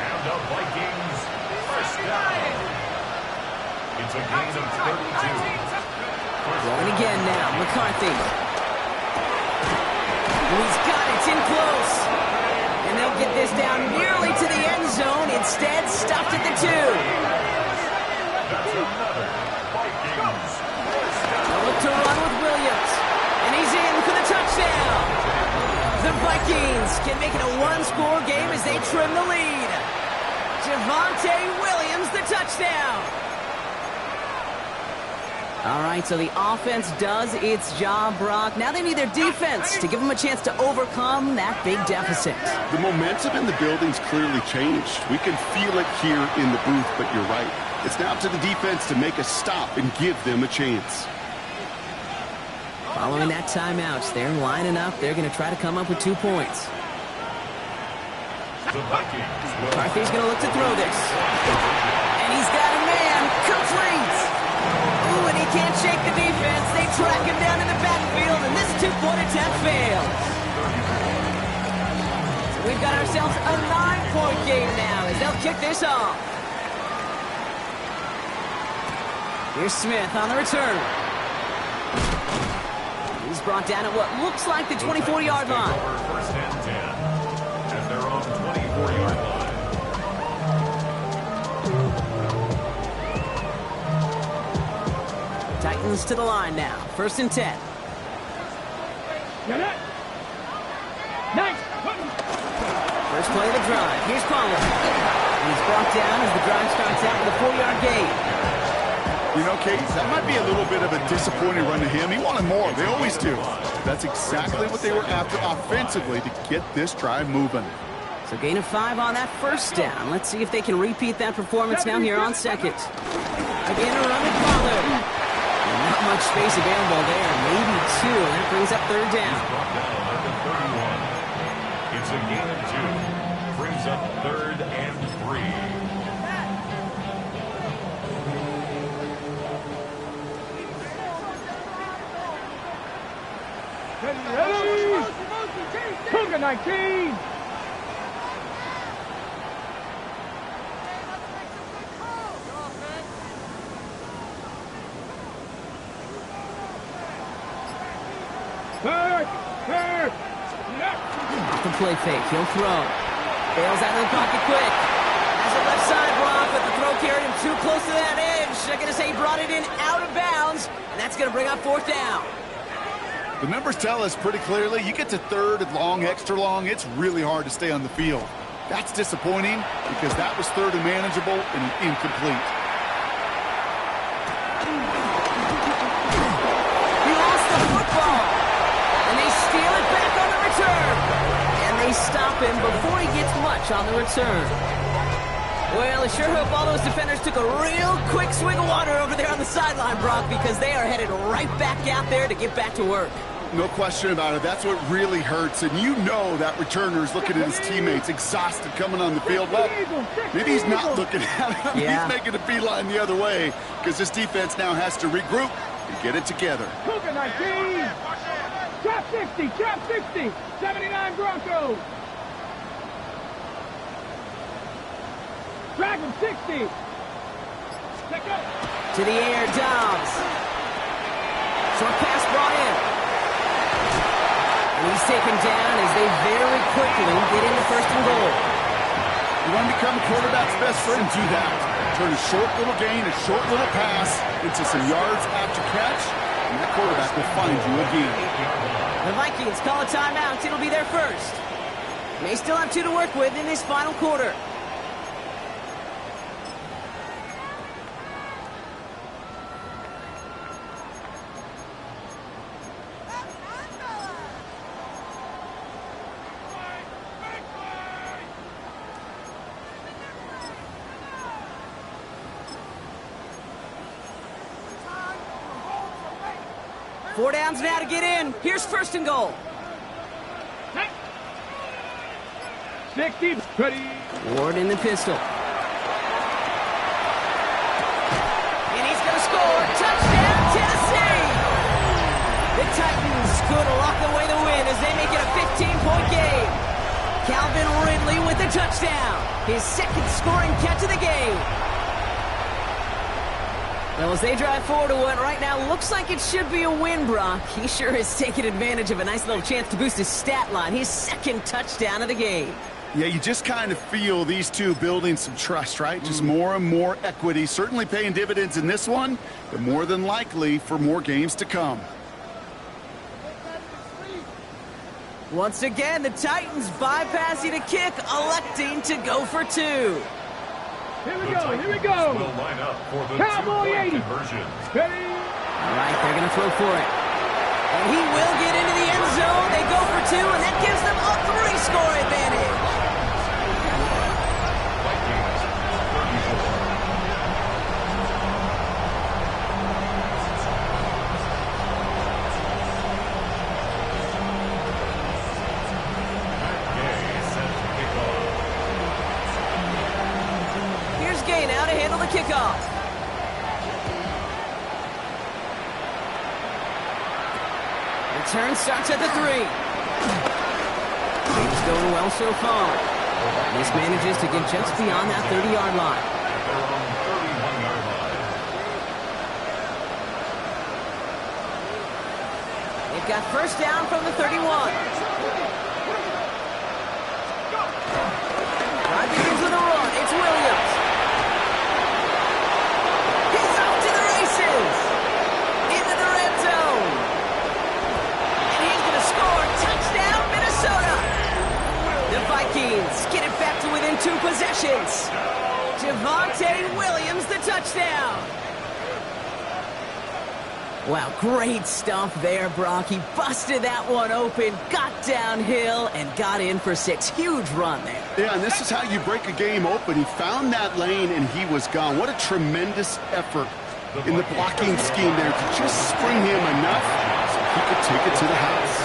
And the Vikings first down. It's a gain of 32. Rolling again now, McCarthy. Oh, he's got it, it's in close. And they'll get this down nearly to the end zone. Instead, stopped at the 2. That's another Vikings first down. They'll look to run with Williams. And he's in for the touchdown. The Vikings can make it a 1-score game as they trim the lead. Javonte Williams, the touchdown. All right, so the offense does its job, Brock. Now they need their defense to give them a chance to overcome that big deficit. The momentum in the building's clearly changed. We can feel it here in the booth, but you're right. It's now up to the defense to make a stop and give them a chance. Following that timeout, they're lining up. They're going to try to come up with 2 points. McCarthy's going to look to throw this. And he's got a man. Complete. Ooh, and he can't shake the defense. They track him down in the backfield, and this 2-point attempt fails. So we've got ourselves a 9-point game now as they'll kick this off. Here's Smith on the return. He's brought down at what looks like the 24-yard line. First and 10 at their own 24-yard line. Titans to the line now. 1st and 10. Get it. Nice. First play of the drive. Here's Pollard. And he's brought down as the drive starts out with a 4-yard gain. You know, Kate, that might be a little bit of a disappointing run to him. He wanted more. They always do. That's exactly what they were after offensively to get this drive moving. So gain of 5 on that first down. Let's see if they can repeat that performance now here on second. Again, a run and follow. And not much space available there. Maybe 2, and that brings up third down. Brought down at the 31. It's a gain of 2. Brings up 3rd and 3. Ready? Cougar 19. Off the play fake, he'll throw. Bails out of the pocket quick. Has it left side, Brock, but the throw carried him too close to that edge. They're going to say he brought it in out of bounds, and that's going to bring up 4th down. The numbers tell us pretty clearly, you get to 3rd and long, extra long, it's really hard to stay on the field. That's disappointing because that was 3rd and manageable and incomplete. He lost the football, and they steal it back on the return. And they stop him before he gets much on the return. Well, I sure hope all those defenders took a real quick swig of water over there on the sideline, Brock, because they are headed right back out there to get back to work. No question about it. That's what really hurts. And you know that returner is looking at his teammates, exhausted coming on the field. Well, maybe he's not looking at him. Yeah. He's making a beeline the other way because this defense now has to regroup and get it together. Cougar 19. Trap 60, trap 60. 79 Broncos. Dragon 60. Check up. To the air, Dobbs. Short pass brought in. And he's taken down as they very quickly get into 1st and goal. You want to become a quarterback's best friend, do that. Turn a short little gain, a short little pass into some yards after catch, and that quarterback will find you again. The Vikings call a timeout. It'll be their first. They still have 2 to work with in this final quarter. Four downs now to get in. Here's 1st and goal. 60. Ready. Ward in the pistol. And he's going to score. Touchdown, Tennessee! The Titans could lock away the win as they make it a 15-point game. Calvin Ridley with the touchdown. His 2nd scoring catch of the game. Well, as they drive forward to what right now looks like it should be a win, Brock, he sure has taken advantage of a nice little chance to boost his stat line. His 2nd touchdown of the game. Yeah, you just kind of feel these two building some trust, right? Just more and more equity. Certainly paying dividends in this one, but more than likely for more games to come. Once again, the Titans bypassing a kick, electing to go for 2. Here we The go, Titans here we go. will line up for the Cowboy 2-point 80. conversions. Ready. All right, they're going to throw for it. And he will get into the end zone. They go for 2, and that gives them a 3-score advantage. Vikings 34. Gay now to handle the kickoff. Return starts at the 3. Things going well so far. This manages to get just beyond that 30-yard line. They're on 31-yard line. They've got 1st down from the 31. Right begins with a run. It's Williams. Into the red zone. And he's going to score. Touchdown, Minnesota. The Vikings get it back to within 2 possessions. Javonte Williams, the touchdown. Wow, great stuff there, Brock. He busted that one open, got downhill, and got in for 6. Huge run there. Yeah, and this is how you break a game open. He found that lane, and he was gone. What a tremendous effort in the blocking scheme there to just spring him enough so he could take it to the house.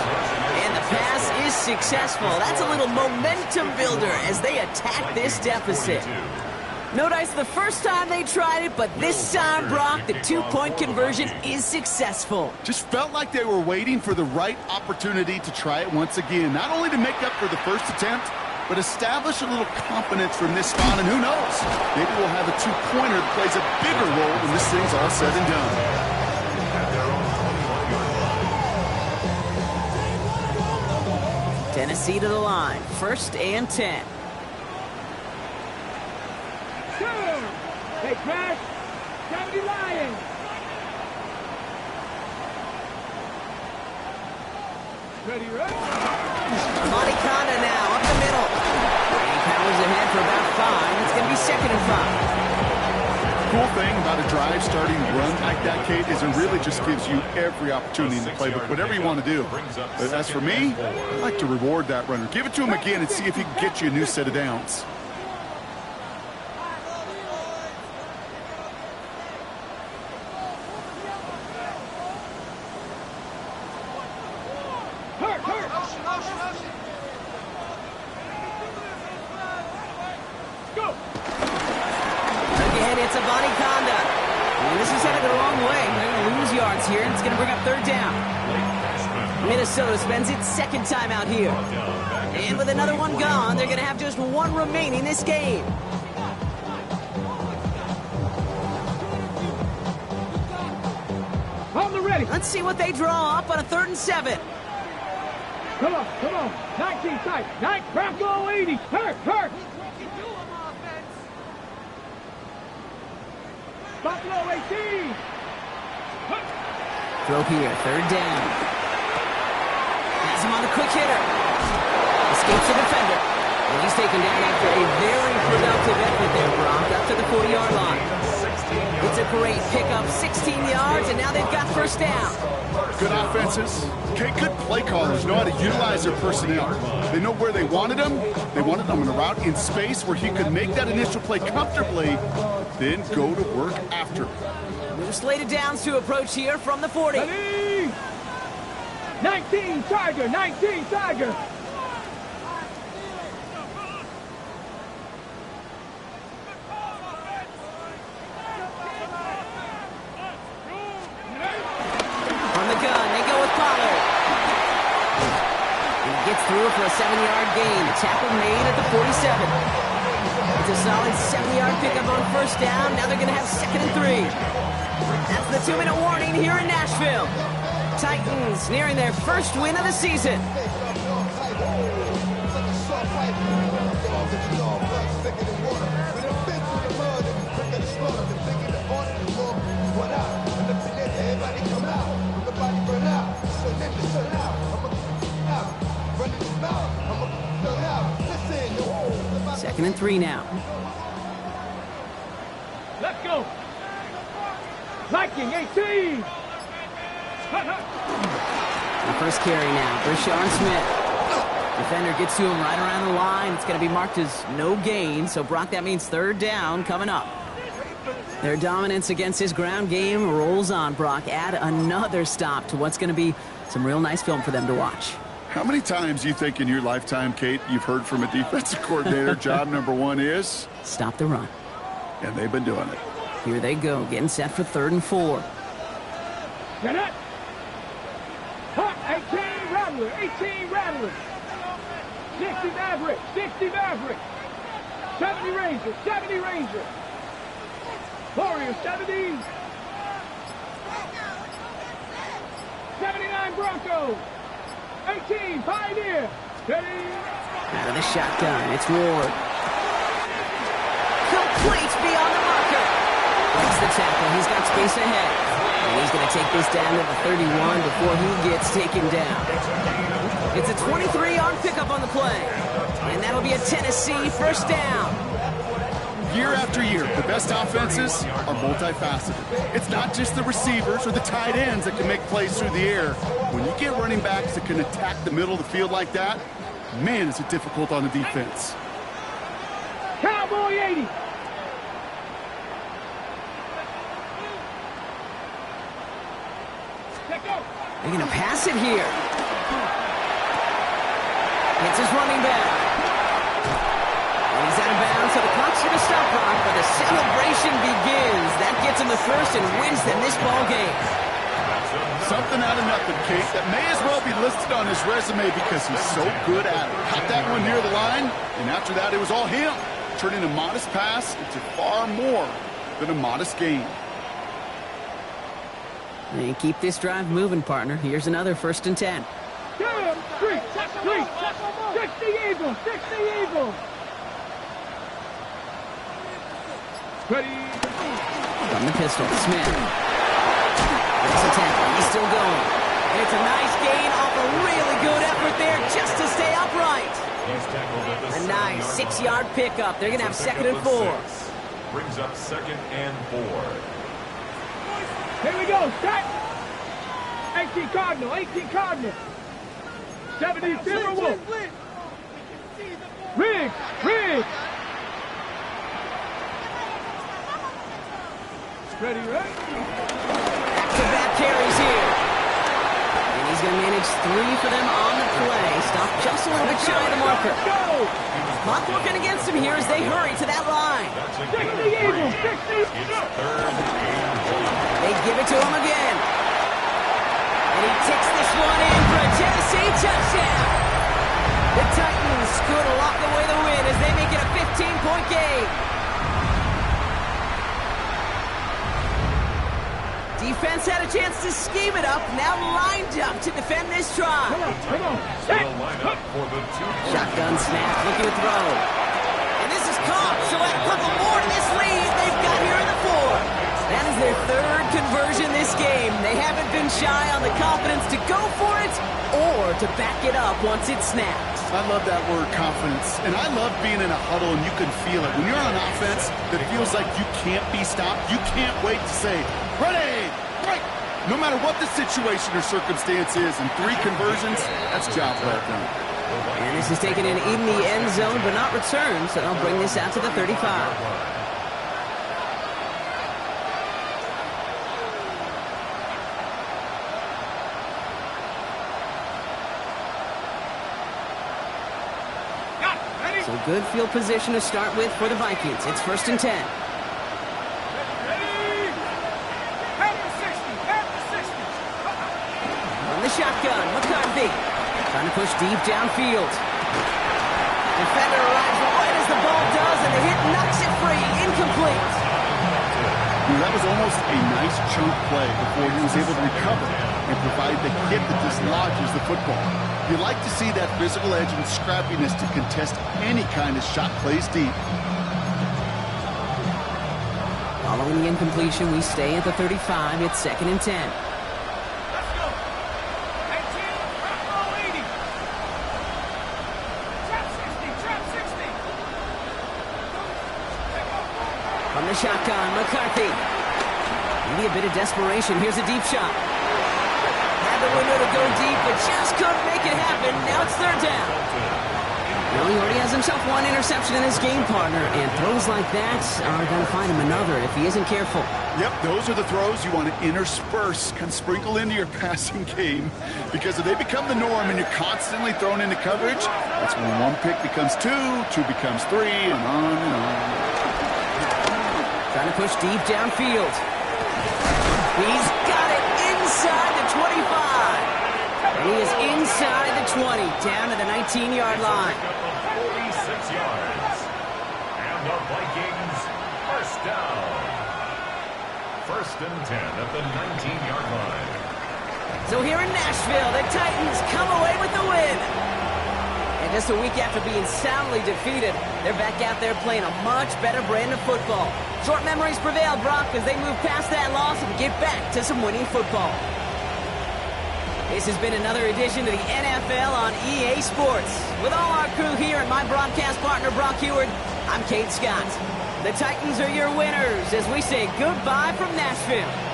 And the pass is successful. That's a little momentum builder as they attack this deficit. No dice the first time they tried it, but this time, Brock, the 2-point conversion is successful. Just felt like they were waiting for the right opportunity to try it once again. Not only to make up for the first attempt, but establish a little confidence from this spot. And who knows, maybe we'll have a 2-pointer that plays a bigger role when this thing's all said and done. Tennessee to the line, 1st and 10. Hey, Crash, 70 Lions. Ready, right? Conda now, up the middle. And he powers ahead for about 5. It's going to be 2nd and 5. Cool thing about a drive starting run like that, Kate, is it really just gives you every opportunity in the playbook, whatever you want to do. But as for me, I like to reward that runner. Give it to him again and see if he can get you a new set of downs. Minnesota spends its 2nd time out here. And with another one gone, they're going to have just 1 remaining this game. On the ready. Let's see what they draw up on a 3rd and 7. Come on. 19 tight. 9, Bravo 80. Hurt. Buffalo 18. Throw here, 3rd down. Has him on the quick hitter. Escapes the defender. And he's taken down after a very productive effort there, Brock, up to the 40-yard line. It's a great pickup, 16 yards, and now they've got 1st down. Good offenses. Okay, good play callers know how to utilize their personnel. They know where they wanted them. They wanted them in a route in space where he could make that initial play comfortably, then go to work after. New slated downs to approach here from the 40. Ready? 19 Tiger. On the gun, they go with Pollard. And he gets through for a 7-yard gain. A tackle made at the 47. It's a solid 7-yard pickup on 1st down. Now they're going to have 2nd and 3. That's the 2-minute warning here in Nashville. Titans nearing their 1st win of the season. Second and 3 now. Let's go. Viking 18. The first carry now, Brishon Smith. Defender gets to him right around the line. It's going to be marked as no gain. So, Brock, that means 3rd down coming up. Their dominance against his ground game rolls on, Brock. Add another stop to what's going to be some real nice film for them to watch. How many times do you think in your lifetime, Kate, you've heard from a defensive coordinator, job number 1 is? Stop the run. And they've been doing it. Here they go, getting set for 3rd and 4. Get it. 18 Rattlers. 60 Maverick. 70 Rangers. Warriors 70. 79 Broncos. 18 Pioneer. Ready. Out of the shotgun, it's Ward. Complete beyond the marker. Breaks the tackle, he's got space ahead. And he's going to take this down to the 31 before he gets taken down. It's a 23-yard pickup on the play. And that'll be a Tennessee 1st down. Year after year, the best offenses are multifaceted. It's not just the receivers or the tight ends that can make plays through the air. When you get running backs that can attack the middle of the field like that, man, is it difficult on the defense. Cowboy 80. They're going to pass it here. It's his running back. And he's out of bounds, so the clock's going to stop Brock, but the celebration begins. That gets him the first and wins them this ball game. Something out of nothing, Kate, that may as well be listed on his resume because he's so good at it. Caught that one near the line, and after that, it was all him, turning a modest pass into far more than a modest gain. And keep this drive moving, partner. Here's another 1st and 10. Damn, 3, 60 Eagles, 60 Eagles. Ready. From the pistol, Smith. It's a tackle. He's still going. And it's a nice gain off a really good effort there just to stay upright. A nice 6-yard pickup. They're going to have 2nd and 4. Brings up 2nd and 4. Here we go, set. 18 Cardinal, 18 Cardinal. 70 Timberwolf. Riggs. Ready, right? Back-to-back carries here. And he's going to manage 3 for them on the play. Stop just a little bit shy of the marker. Go! Clock working against him here as they hurry to that line. 60 Eagles, 60. They give it to him again. And he ticks this one in for a Tennessee touchdown. The Titans could lock away the win as they make it a 15-point game. Defense had a chance to scheme it up, now lined up to defend this drive. Come on. Shotgun snap, looking to throw. And this is caught, so add a couple more to this lead they've got here in the 4th. That is their 3rd conversion this game. They haven't been shy on the confidence to go for it or to back it up once it snaps. I love that word, confidence. And I love being in a huddle and you can feel it. When you're on offense, that feels like you can't be stopped. You can't wait to say, ready, right. No matter what the situation or circumstance is, in 3 conversions, that's job well done. And this is taken in the end zone, but not returned, so they'll bring this out to the 35. So good field position to start with for the Vikings. It's 1st and 10. On the shotgun, McCarthy. Trying to push deep downfield. Defender arrives right as the ball does, and the hit knocks it free. Incomplete. That was almost a nice chunk play before he was able to recover and provide the hit that dislodges the football. You like to see that physical edge and scrappiness to contest any kind of shot plays deep. Following the incompletion, we stay at the 35. It's 2nd and 10. From the shotgun, McCarthy. Maybe a bit of desperation. Here's a deep shot. Had the window to go deep, but just couldn't make it happen. Now it's 3rd down. Well, he already has himself 1 interception in this game, partner, and throws like that are going to find him another if he isn't careful. Yep, those are the throws you want to intersperse, kind of sprinkle into your passing game, because if they become the norm and you're constantly thrown into coverage, that's when 1 pick becomes 2, 2 becomes 3, and on and on. Trying to push deep downfield. He's got it inside the 25. And he is inside the 20, down to the 19-yard line. 46 yards. And the Vikings, 1st down. 1st and 10 at the 19-yard line. So here in Nashville, the Titans come away with the win. And just a week after being soundly defeated, they're back out there playing a much better brand of football. Short memories prevail, Brock, as they move past that loss and get back to some winning football. This has been another edition of the NFL on EA Sports. With all our crew here and my broadcast partner, Brock Heward, I'm Kate Scott. The Titans are your winners as we say goodbye from Nashville.